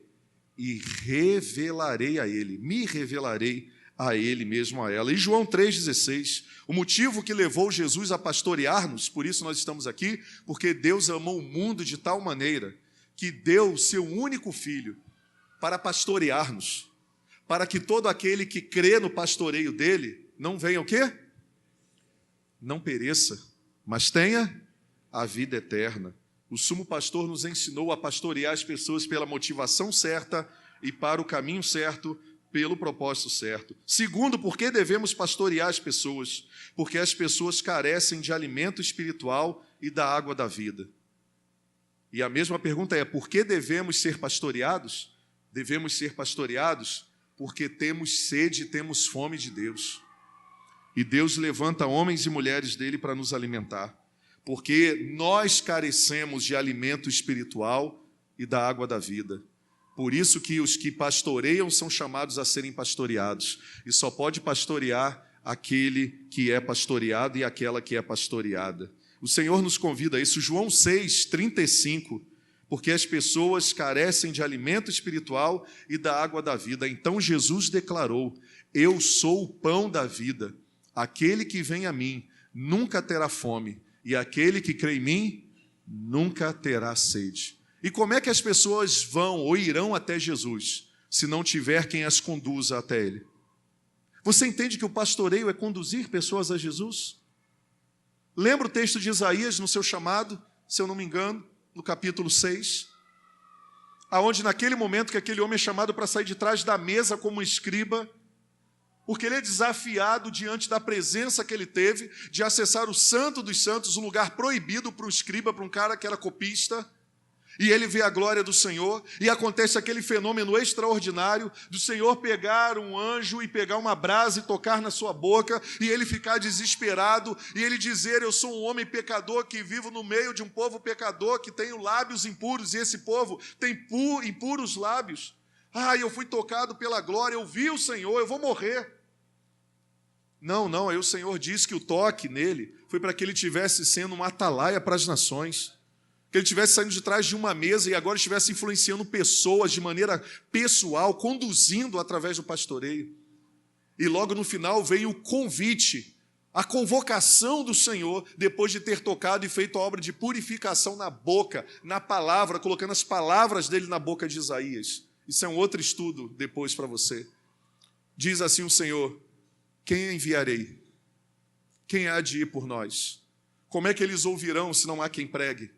e revelarei a ele, me revelarei a ele mesmo, a ela. E João 3,16, o motivo que levou Jesus a pastorear-nos, por isso nós estamos aqui, porque Deus amou o mundo de tal maneira que deu o seu único filho para pastorear-nos, para que todo aquele que crê no pastoreio dele não venha o quê? Não pereça, mas tenha a vida eterna. O sumo pastor nos ensinou a pastorear as pessoas pela motivação certa e para o caminho certo, pelo propósito certo. Segundo, por que devemos pastorear as pessoas? Porque as pessoas carecem de alimento espiritual e da água da vida. E a mesma pergunta é: por que devemos ser pastoreados? Devemos ser pastoreados porque temos sede e temos fome de Deus. E Deus levanta homens e mulheres dele para nos alimentar. Porque nós carecemos de alimento espiritual e da água da vida. Por isso que os que pastoreiam são chamados a serem pastoreados. E só pode pastorear aquele que é pastoreado e aquela que é pastoreada. O Senhor nos convida a isso. João 6, 35. Porque as pessoas carecem de alimento espiritual e da água da vida. Então Jesus declarou: eu sou o pão da vida. Aquele que vem a mim nunca terá fome. E aquele que crê em mim nunca terá sede. E como é que as pessoas vão ou irão até Jesus, se não tiver quem as conduza até ele? Você entende que o pastoreio é conduzir pessoas a Jesus? Lembra o texto de Isaías no seu chamado, se eu não me engano, no capítulo 6? Aonde naquele momento que aquele homem é chamado para sair de trás da mesa como escriba, porque ele é desafiado diante da presença que ele teve de acessar o Santo dos Santos, um lugar proibido para o escriba, para um cara que era copista, e ele vê a glória do Senhor, e acontece aquele fenômeno extraordinário do Senhor pegar um anjo e pegar uma brasa e tocar na sua boca, e ele ficar desesperado, e ele dizer: eu sou um homem pecador que vivo no meio de um povo pecador, que tenho lábios impuros, e esse povo tem impuros lábios. Eu fui tocado pela glória, eu vi o Senhor, eu vou morrer. Não, aí o Senhor disse que o toque nele foi para que ele estivesse sendo uma atalaia para as nações, que ele estivesse saindo de trás de uma mesa e agora estivesse influenciando pessoas de maneira pessoal, conduzindo através do pastoreio. E logo no final veio o convite, a convocação do Senhor, depois de ter tocado e feito a obra de purificação na boca, na palavra, colocando as palavras dele na boca de Isaías. Isso é um outro estudo depois para você. Diz assim o Senhor: quem enviarei? Quem há de ir por nós? Como é que eles ouvirão se não há quem pregue?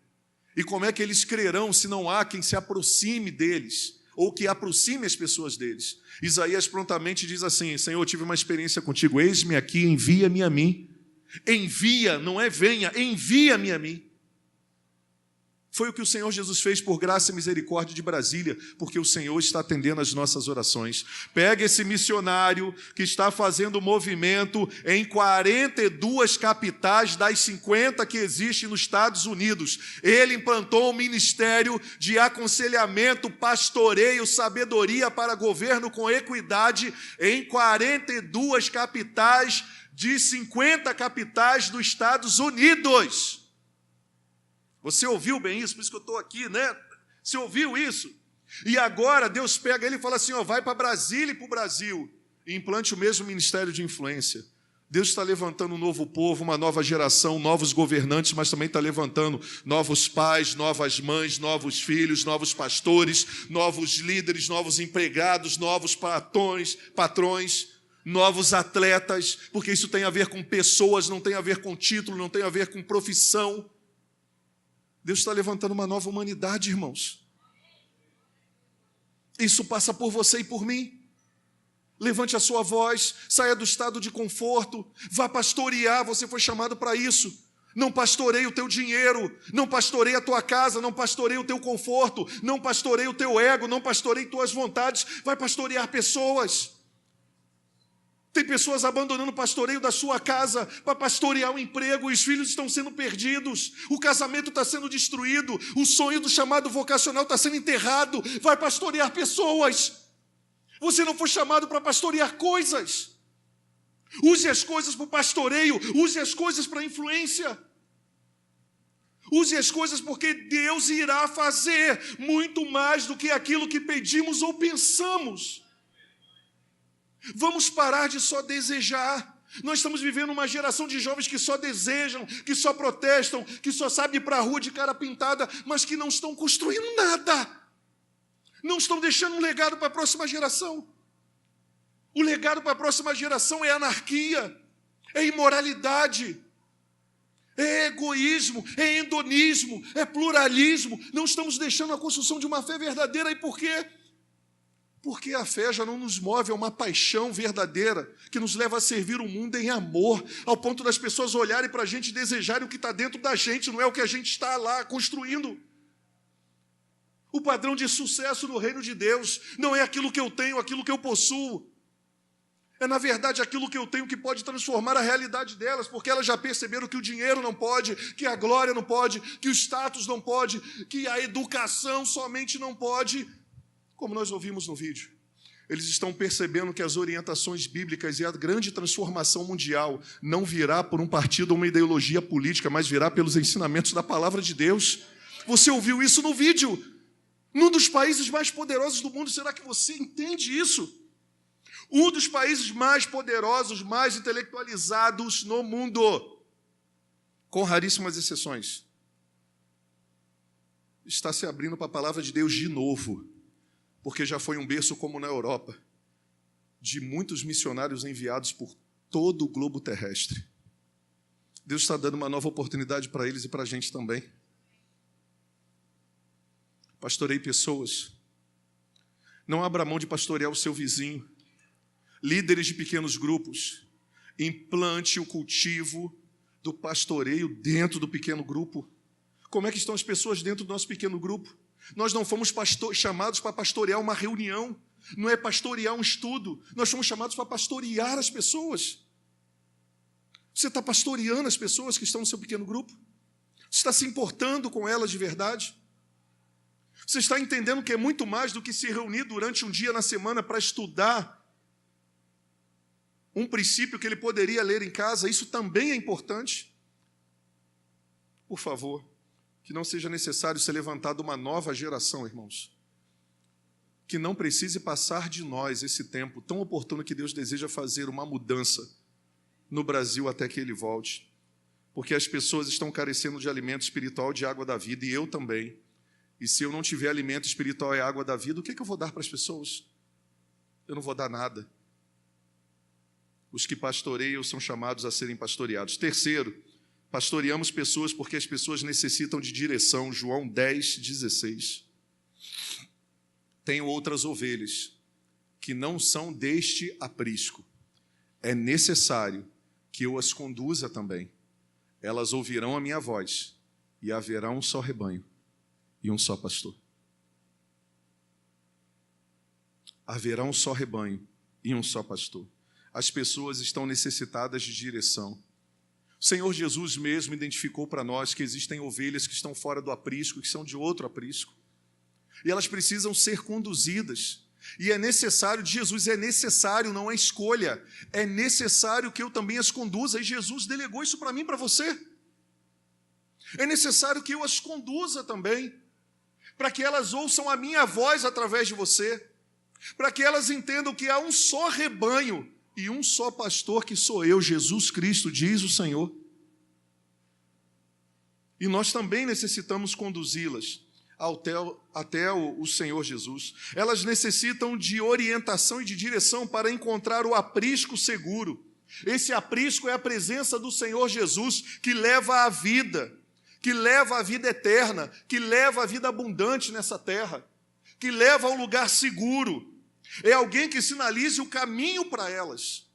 E como é que eles crerão se não há quem se aproxime deles, ou que aproxime as pessoas deles? Isaías prontamente diz assim: Senhor, eu tive uma experiência contigo, eis-me aqui, envia-me a mim. Envia, não é venha, envia-me a mim. Foi o que o Senhor Jesus fez por graça e misericórdia de Brasília, porque o Senhor está atendendo as nossas orações. Pega esse missionário que está fazendo movimento em 42 capitais das 50 que existem nos Estados Unidos. Ele implantou um ministério de aconselhamento, pastoreio, sabedoria para governo com equidade em 42 capitais de 50 capitais dos Estados Unidos. Você ouviu bem isso? Por isso que eu estou aqui, né? Você ouviu isso? E agora Deus pega ele e fala assim, ó, vai para Brasília e para o Brasil e implante o mesmo ministério de influência. Deus está levantando um novo povo, uma nova geração, novos governantes, mas também está levantando novos pais, novas mães, novos filhos, novos pastores, novos líderes, novos empregados, novos patrões, novos atletas, porque isso tem a ver com pessoas, não tem a ver com título, não tem a ver com profissão. Deus está levantando uma nova humanidade, irmãos. Isso passa por você e por mim. Levante a sua voz, saia do estado de conforto, vá pastorear, você foi chamado para isso. Não pastoreie o teu dinheiro, não pastoreie a tua casa, não pastoreie o teu conforto, não pastoreie o teu ego, não pastoreie tuas vontades, vai pastorear pessoas. Tem pessoas abandonando o pastoreio da sua casa para pastorear o emprego, os filhos estão sendo perdidos, o casamento está sendo destruído, o sonho do chamado vocacional está sendo enterrado. Vai pastorear pessoas. Você não foi chamado para pastorear coisas. Use as coisas para o pastoreio, use as coisas para a influência. Use as coisas porque Deus irá fazer muito mais do que aquilo que pedimos ou pensamos. Vamos parar de só desejar. Nós estamos vivendo uma geração de jovens que só desejam, que só protestam, que só sabem ir para a rua de cara pintada, mas que não estão construindo nada. Não estão deixando um legado para a próxima geração. O legado para a próxima geração é anarquia, é imoralidade, é egoísmo, é hedonismo, é pluralismo. Não estamos deixando a construção de uma fé verdadeira. E por quê? Porque a fé já não nos move a uma paixão verdadeira que nos leva a servir o mundo em amor, ao ponto das pessoas olharem para a gente e desejarem o que está dentro da gente, não é o que a gente está lá construindo. O padrão de sucesso no reino de Deus não é aquilo que eu tenho, aquilo que eu possuo. É, na verdade, aquilo que eu tenho que pode transformar a realidade delas, porque elas já perceberam que o dinheiro não pode, que a glória não pode, que o status não pode, que a educação somente não pode. Como nós ouvimos no vídeo, eles estão percebendo que as orientações bíblicas e a grande transformação mundial não virá por um partido ou uma ideologia política, mas virá pelos ensinamentos da palavra de Deus. Você ouviu isso no vídeo? Num dos países mais poderosos do mundo, será que você entende isso? Um dos países mais poderosos, mais intelectualizados no mundo, com raríssimas exceções, está se abrindo para a palavra de Deus de novo. Porque já foi um berço, como na Europa, de muitos missionários enviados por todo o globo terrestre. Deus está dando uma nova oportunidade para eles e para a gente também. Pastorei pessoas. Não abra mão de pastorear o seu vizinho. Líderes de pequenos grupos. Implante o cultivo do pastoreio dentro do pequeno grupo. Como é que estão as pessoas dentro do nosso pequeno grupo? Nós não fomos chamados para pastorear uma reunião, não é pastorear um estudo, nós fomos chamados para pastorear as pessoas. Você está pastoreando as pessoas que estão no seu pequeno grupo? Você está se importando com elas de verdade? Você está entendendo que é muito mais do que se reunir durante um dia na semana para estudar um princípio que ele poderia ler em casa? Isso também é importante. Por favor, que não seja necessário ser levantada uma nova geração, irmãos. Que não precise passar de nós esse tempo tão oportuno que Deus deseja fazer uma mudança no Brasil até que Ele volte. Porque as pessoas estão carecendo de alimento espiritual, de água da vida, e eu também. E se eu não tiver alimento espiritual e água da vida, o que eu vou dar para as pessoas? Eu não vou dar nada. Os que pastoreiam são chamados a serem pastoreados. Terceiro, Pastoreamos pessoas porque as pessoas necessitam de direção. João 10:16. Tenho outras ovelhas que não são deste aprisco. É necessário que eu as conduza também. Elas ouvirão a minha voz, e haverá um só rebanho e um só pastor. Haverá um só rebanho e um só pastor. As pessoas estão necessitadas de direção. O Senhor Jesus mesmo identificou para nós que existem ovelhas que estão fora do aprisco, que são de outro aprisco. E elas precisam ser conduzidas. E é necessário, de Jesus, é necessário, não é escolha. É necessário que eu também as conduza. E Jesus delegou isso para mim e para você. É necessário que eu as conduza também, para que elas ouçam a minha voz através de você, para que elas entendam que há um só rebanho e um só pastor, que sou eu, Jesus Cristo, diz o Senhor. E nós também necessitamos conduzi-las até o Senhor Jesus. Elas necessitam de orientação e de direção para encontrar o aprisco seguro. Esse aprisco é a presença do Senhor Jesus, que leva à vida, que leva à vida eterna, que leva à vida abundante nessa terra, que leva ao lugar seguro. É alguém que sinalize o caminho para elas.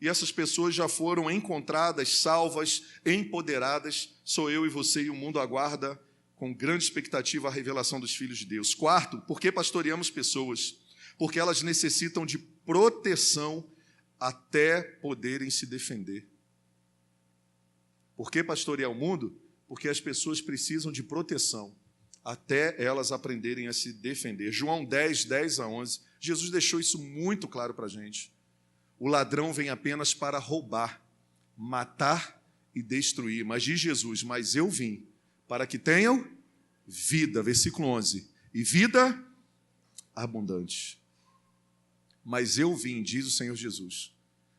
E essas pessoas já foram encontradas, salvas, empoderadas. Sou eu e você, e o mundo aguarda com grande expectativa a revelação dos filhos de Deus. Quarto, por que pastoreamos pessoas? Porque elas necessitam de proteção até poderem se defender. Por que pastorear o mundo? Porque as pessoas precisam de proteção até elas aprenderem a se defender. João 10:10-11, Jesus deixou isso muito claro para a gente. O ladrão vem apenas para roubar, matar e destruir. Mas diz Jesus, mas eu vim para que tenham vida, versículo 11, e vida abundante. Mas eu vim, diz o Senhor Jesus,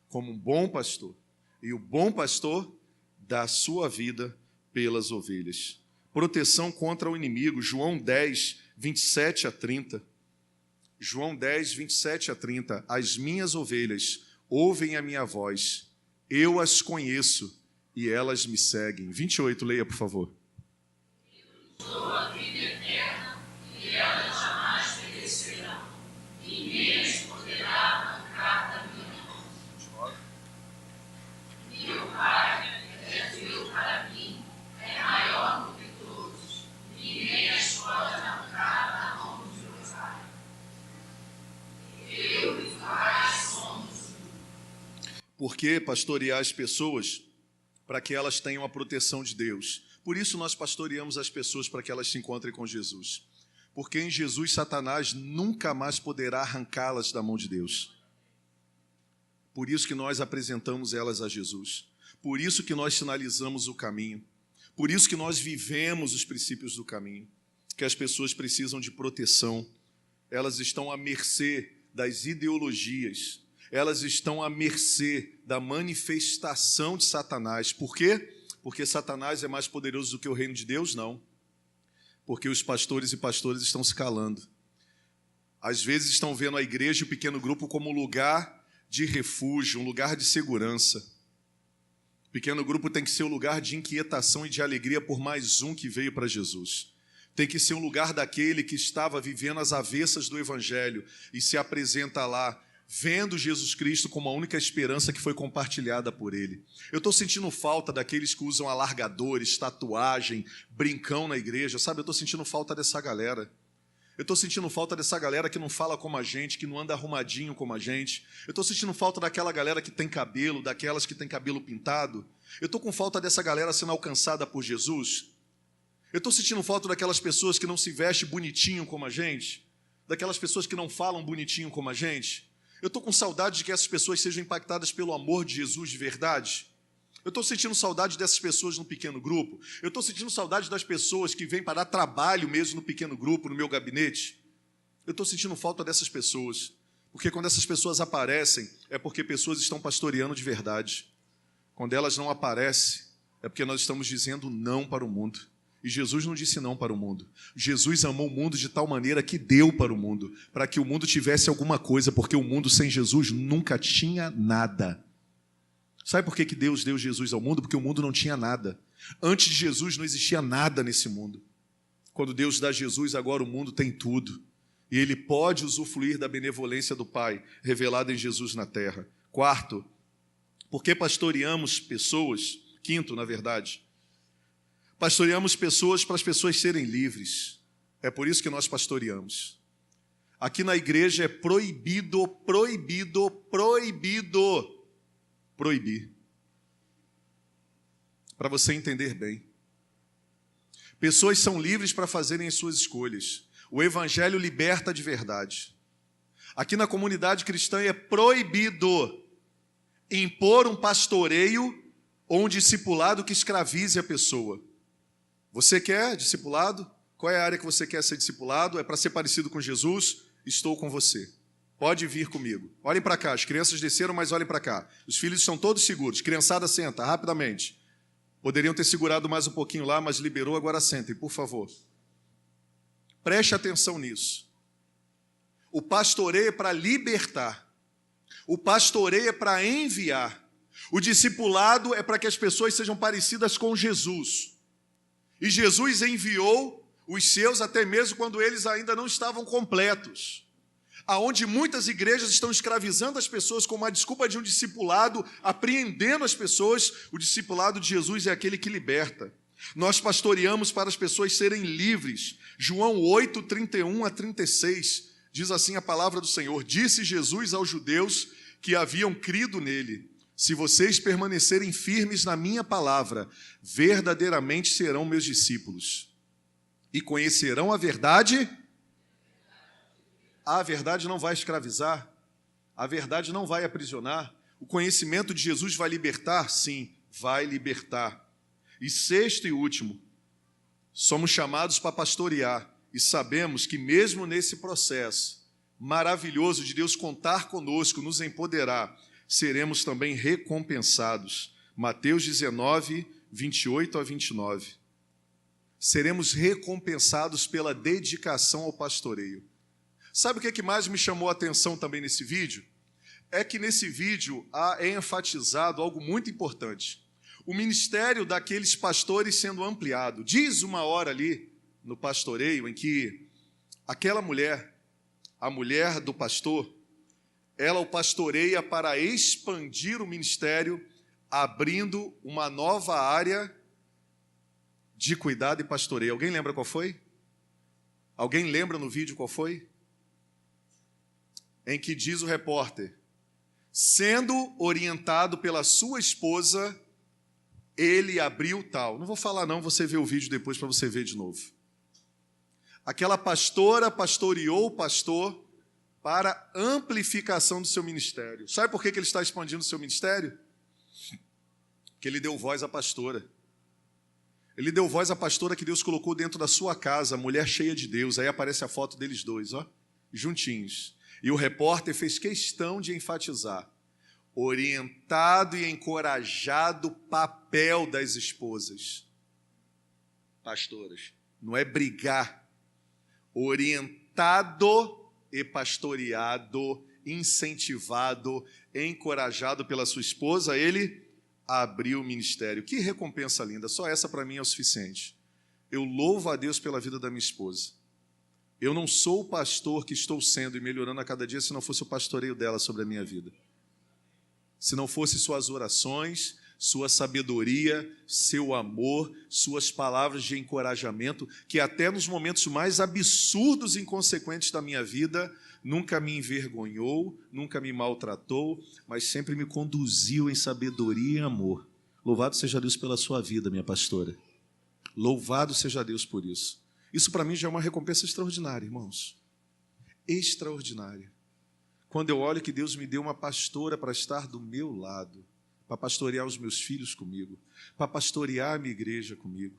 como um bom pastor, e o bom pastor dá a sua vida pelas ovelhas. Proteção contra o inimigo, João 10:27-30. João 10:27-30. As minhas ovelhas ouvem a minha voz, eu as conheço e elas me seguem. 28, leia, por favor. Eu sou a vida eterna e elas jamais perecerão, ninguém as poderá arrancar da minha mão. Meu Pai, que é Deus para mim, é maior do que todos, ninguém as pode arrancar da mão do meu Pai. Eu e o Pai somos. Por que pastorear as pessoas? Para que elas tenham a proteção de Deus. Por isso nós pastoreamos as pessoas, para que elas se encontrem com Jesus. Porque em Jesus, Satanás nunca mais poderá arrancá-las da mão de Deus. Por isso que nós apresentamos elas a Jesus. Por isso que nós sinalizamos o caminho. Por isso que nós vivemos os princípios do caminho. Que as pessoas precisam de proteção. Elas estão à mercê das ideologias. Elas estão à mercê da manifestação de Satanás. Por quê? Porque Satanás é mais poderoso do que o reino de Deus? Não. Porque os pastores e pastoras estão se calando. Às vezes estão vendo a igreja e o pequeno grupo como um lugar de refúgio, um lugar de segurança. O pequeno grupo tem que ser um lugar de inquietação e de alegria por mais um que veio para Jesus. Tem que ser um lugar daquele que estava vivendo as avessas do Evangelho e se apresenta lá, vendo Jesus Cristo como a única esperança que foi compartilhada por ele. Eu estou sentindo falta daqueles que usam alargadores, tatuagem, brincão na igreja, sabe? Eu estou sentindo falta dessa galera. Eu estou sentindo falta dessa galera que não fala como a gente, que não anda arrumadinho como a gente. Eu estou sentindo falta daquela galera que tem cabelo, daquelas que tem cabelo pintado. Eu estou com falta dessa galera sendo alcançada por Jesus. Eu estou sentindo falta daquelas pessoas que não se vestem bonitinho como a gente, daquelas pessoas que não falam bonitinho como a gente. Eu estou com saudade de que essas pessoas sejam impactadas pelo amor de Jesus de verdade. Eu estou sentindo saudade dessas pessoas no pequeno grupo. Eu estou sentindo saudade das pessoas que vêm para dar trabalho mesmo no pequeno grupo, no meu gabinete. Eu estou sentindo falta dessas pessoas. Porque quando essas pessoas aparecem, é porque pessoas estão pastoreando de verdade. Quando elas não aparecem, é porque nós estamos dizendo não para o mundo. E Jesus não disse não para o mundo. Jesus amou o mundo de tal maneira que deu para o mundo, para que o mundo tivesse alguma coisa, porque o mundo sem Jesus nunca tinha nada. Sabe por que Deus deu Jesus ao mundo? Porque o mundo não tinha nada. Antes de Jesus não existia nada nesse mundo. Quando Deus dá Jesus, agora o mundo tem tudo. E ele pode usufruir da benevolência do Pai, revelada em Jesus na terra. Quarto, porque pastoreamos pessoas, quinto, na verdade, pastoreamos pessoas para as pessoas serem livres. É por isso que nós pastoreamos. Aqui na igreja é proibido proibir. Para você entender bem. Pessoas são livres para fazerem as suas escolhas. O evangelho liberta de verdade. Aqui na comunidade cristã é proibido impor um pastoreio ou um discipulado que escravize a pessoa. Você quer discipulado? Qual é a área que você quer ser discipulado? É para ser parecido com Jesus? Estou com você. Pode vir comigo. Olhem para cá, as crianças desceram, mas olhem para cá. Os filhos estão todos seguros. Criançada, senta, rapidamente. Poderiam ter segurado mais um pouquinho lá, mas liberou, agora sentem, por favor. Preste atenção nisso. O pastoreio é para libertar. O pastoreio é para enviar. O discipulado é para que as pessoas sejam parecidas com Jesus. E Jesus enviou os seus até mesmo quando eles ainda não estavam completos. Aonde muitas igrejas estão escravizando as pessoas com uma desculpa de um discipulado, apreendendo as pessoas, o discipulado de Jesus é aquele que liberta. Nós pastoreamos para as pessoas serem livres. João 8, 31 a 36, diz assim a palavra do Senhor: disse Jesus aos judeus que haviam crido nele: se vocês permanecerem firmes na minha palavra, verdadeiramente serão meus discípulos e conhecerão a verdade. A verdade não vai escravizar, a verdade não vai aprisionar. O conhecimento de Jesus vai libertar? Sim, vai libertar. E sexto e último, somos chamados para pastorear e sabemos que mesmo nesse processo maravilhoso de Deus contar conosco, nos empoderar, seremos também recompensados. Mateus 19, 28 a 29. Seremos recompensados pela dedicação ao pastoreio. Sabe o que mais me chamou a atenção também nesse vídeo? É que nesse vídeo é enfatizado algo muito importante. O ministério daqueles pastores sendo ampliado. Diz uma hora ali no pastoreio em que aquela mulher, a mulher do pastor, ela o pastoreia para expandir o ministério, abrindo uma nova área de cuidado e pastoreio. Alguém lembra qual foi? Alguém lembra no vídeo qual foi? Em que diz o repórter: sendo orientado pela sua esposa, ele abriu tal. Não vou falar não, você vê o vídeo depois para você ver de novo. Aquela pastora pastoreou o pastor para amplificação do seu ministério. Sabe por que ele está expandindo o seu ministério? Porque ele deu voz à pastora. Ele deu voz à pastora que Deus colocou dentro da sua casa, mulher cheia de Deus. Aí aparece a foto deles dois, ó, juntinhos. E o repórter fez questão de enfatizar: orientado e encorajado papel das esposas. Pastoras, não é brigar. Orientado e pastoreado, incentivado, encorajado pela sua esposa, ele abriu o ministério. Que recompensa linda, só essa para mim é o suficiente. Eu louvo a Deus pela vida da minha esposa. Eu não sou o pastor que estou sendo e melhorando a cada dia se não fosse o pastoreio dela sobre a minha vida. Se não fosse suas orações, sua sabedoria, seu amor, suas palavras de encorajamento, que até nos momentos mais absurdos e inconsequentes da minha vida, nunca me envergonhou, nunca me maltratou, mas sempre me conduziu em sabedoria e amor. Louvado seja Deus pela sua vida, minha pastora. Louvado seja Deus por isso. Isso para mim já é uma recompensa extraordinária, irmãos. Extraordinária. Quando eu olho que Deus me deu uma pastora para estar do meu lado, para pastorear os meus filhos comigo, para pastorear a minha igreja comigo,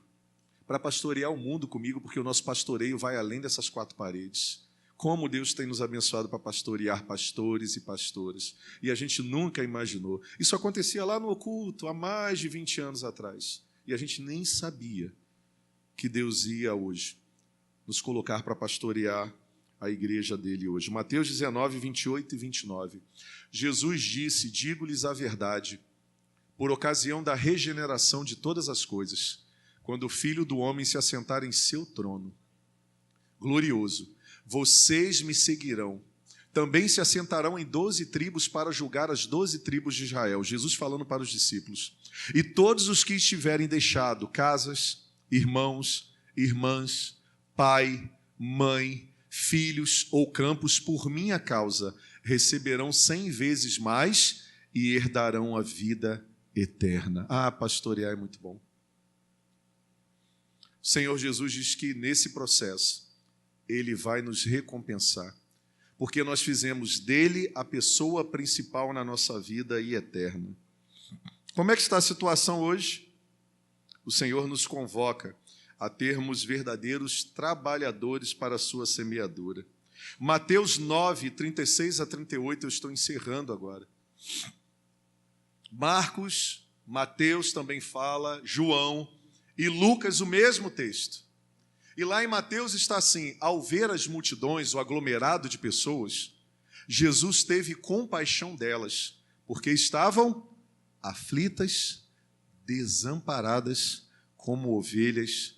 para pastorear o mundo comigo, porque o nosso pastoreio vai além dessas quatro paredes. Como Deus tem nos abençoado para pastorear pastores e pastoras. E a gente nunca imaginou. Isso acontecia lá no oculto, há mais de 20 anos atrás. E a gente nem sabia que Deus ia hoje nos colocar para pastorear a igreja dele hoje. Mateus 19, 28 e 29. Jesus disse: digo-lhes a verdade, por ocasião da regeneração de todas as coisas, quando o Filho do Homem se assentar em seu trono glorioso. Vocês me seguirão. Também se assentarão em 12 tribos para julgar as 12 tribos de Israel. Jesus falando para os discípulos. E todos os que tiverem deixado casas, irmãos, irmãs, pai, mãe, filhos ou campos por minha causa, receberão 100 vezes mais e herdarão a vida eterna. Ah, pastorear é muito bom. O Senhor Jesus diz que nesse processo Ele vai nos recompensar, porque nós fizemos dele a pessoa principal na nossa vida e eterna. Como é que está a situação hoje? O Senhor nos convoca a termos verdadeiros trabalhadores para a sua semeadura. Mateus 9, 36 a 38, eu estou encerrando agora. Marcos, Mateus também fala, João e Lucas o mesmo texto. E lá em Mateus está assim: ao ver as multidões, o aglomerado de pessoas, Jesus teve compaixão delas, porque estavam aflitas, desamparadas, como ovelhas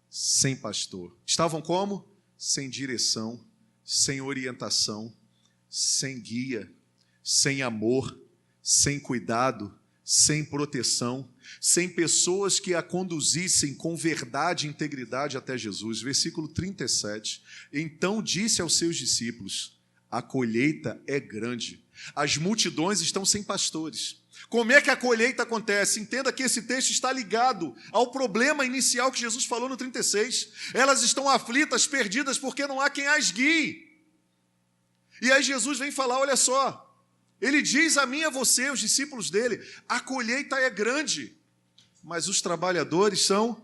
sem pastor. Estavam como? Sem direção, sem orientação, sem guia, sem amor, sem cuidado, sem proteção, sem pessoas que a conduzissem com verdade e integridade até Jesus. Versículo 37. Então disse aos seus discípulos: a colheita é grande, as multidões estão sem pastores. Como é que a colheita acontece? Entenda que esse texto está ligado ao problema inicial que Jesus falou no 36. Elas estão aflitas, perdidas, porque não há quem as guie. E aí Jesus vem falar, olha só, ele diz a mim e a você, os discípulos dele, a colheita é grande, mas os trabalhadores são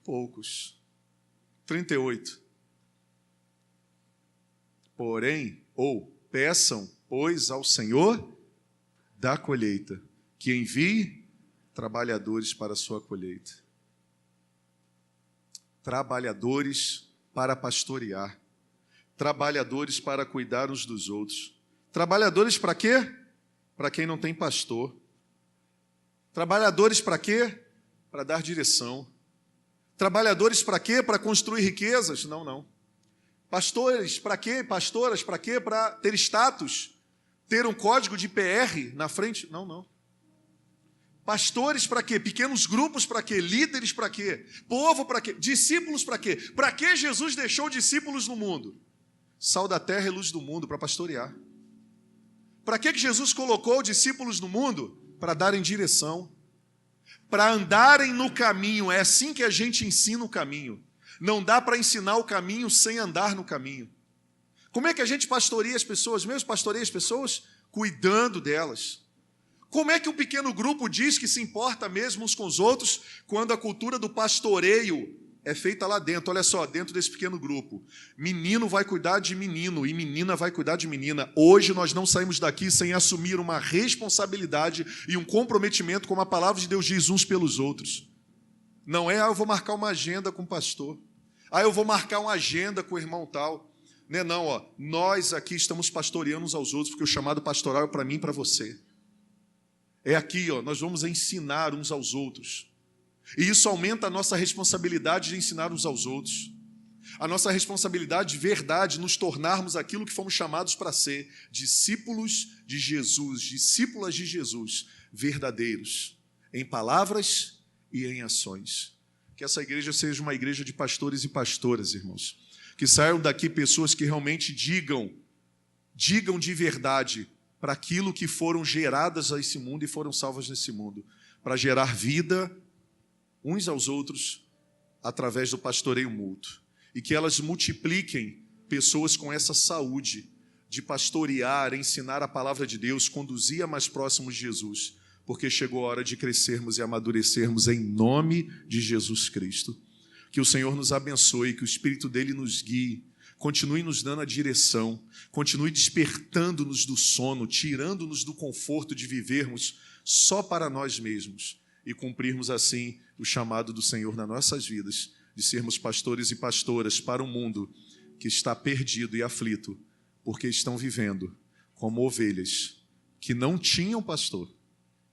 poucos. 38. Porém, peçam, pois, ao Senhor da colheita, que envie trabalhadores para a sua colheita. Trabalhadores para pastorear. Trabalhadores para cuidar uns dos outros. Trabalhadores para quê? Para quem não tem pastor. Trabalhadores para quê? Para dar direção. Trabalhadores para quê? Para construir riquezas? Não, não. Pastores para quê? Pastoras para quê? Para ter status? Ter um código de PR na frente? Não, não. Pastores para quê? Pequenos grupos para quê? Líderes para quê? Povo para quê? Discípulos para quê? Para que Jesus deixou discípulos no mundo? Sal da terra e luz do mundo, para pastorear. Para que Jesus colocou discípulos no mundo? Para darem direção, para andarem no caminho. É assim que a gente ensina o caminho. Não dá para ensinar o caminho sem andar no caminho. Como é que a gente pastoreia as pessoas? Mesmo pastoreia as pessoas? Cuidando delas. Como é que um pequeno grupo diz que se importa mesmo uns com os outros quando a cultura do pastoreio é feita lá dentro? Olha só, dentro desse pequeno grupo. Menino vai cuidar de menino e menina vai cuidar de menina. Hoje nós não saímos daqui sem assumir uma responsabilidade e um comprometimento, como a palavra de Deus diz, uns pelos outros. Não é, eu vou marcar uma agenda com o pastor. Eu vou marcar uma agenda com o irmão tal. Não é não, ó. Nós aqui estamos pastoreando uns aos outros, porque o chamado pastoral é para mim e para você. É aqui, ó, nós vamos ensinar uns aos outros. E isso aumenta a nossa responsabilidade de ensinar uns aos outros. A nossa responsabilidade de verdade, nos tornarmos aquilo que fomos chamados para ser, discípulos de Jesus, discípulas de Jesus, verdadeiros, em palavras e em ações. Que essa igreja seja uma igreja de pastores e pastoras, irmãos. Que saiam daqui pessoas que realmente digam de verdade para aquilo que foram geradas a esse mundo e foram salvas nesse mundo, para gerar vida uns aos outros através do pastoreio mútuo. E que elas multipliquem pessoas com essa saúde de pastorear, ensinar a palavra de Deus, conduzir a mais próximos de Jesus, porque chegou a hora de crescermos e amadurecermos em nome de Jesus Cristo. Que o Senhor nos abençoe, que o Espírito dele nos guie, continue nos dando a direção, continue despertando-nos do sono, tirando-nos do conforto de vivermos só para nós mesmos e cumprirmos assim o chamado do Senhor nas nossas vidas, de sermos pastores e pastoras para um mundo que está perdido e aflito, porque estão vivendo como ovelhas que não tinham pastor,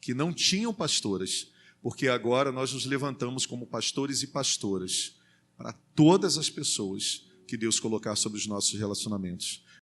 que não tinham pastoras, porque agora nós nos levantamos como pastores e pastoras para todas as pessoas que Deus colocar sobre os nossos relacionamentos.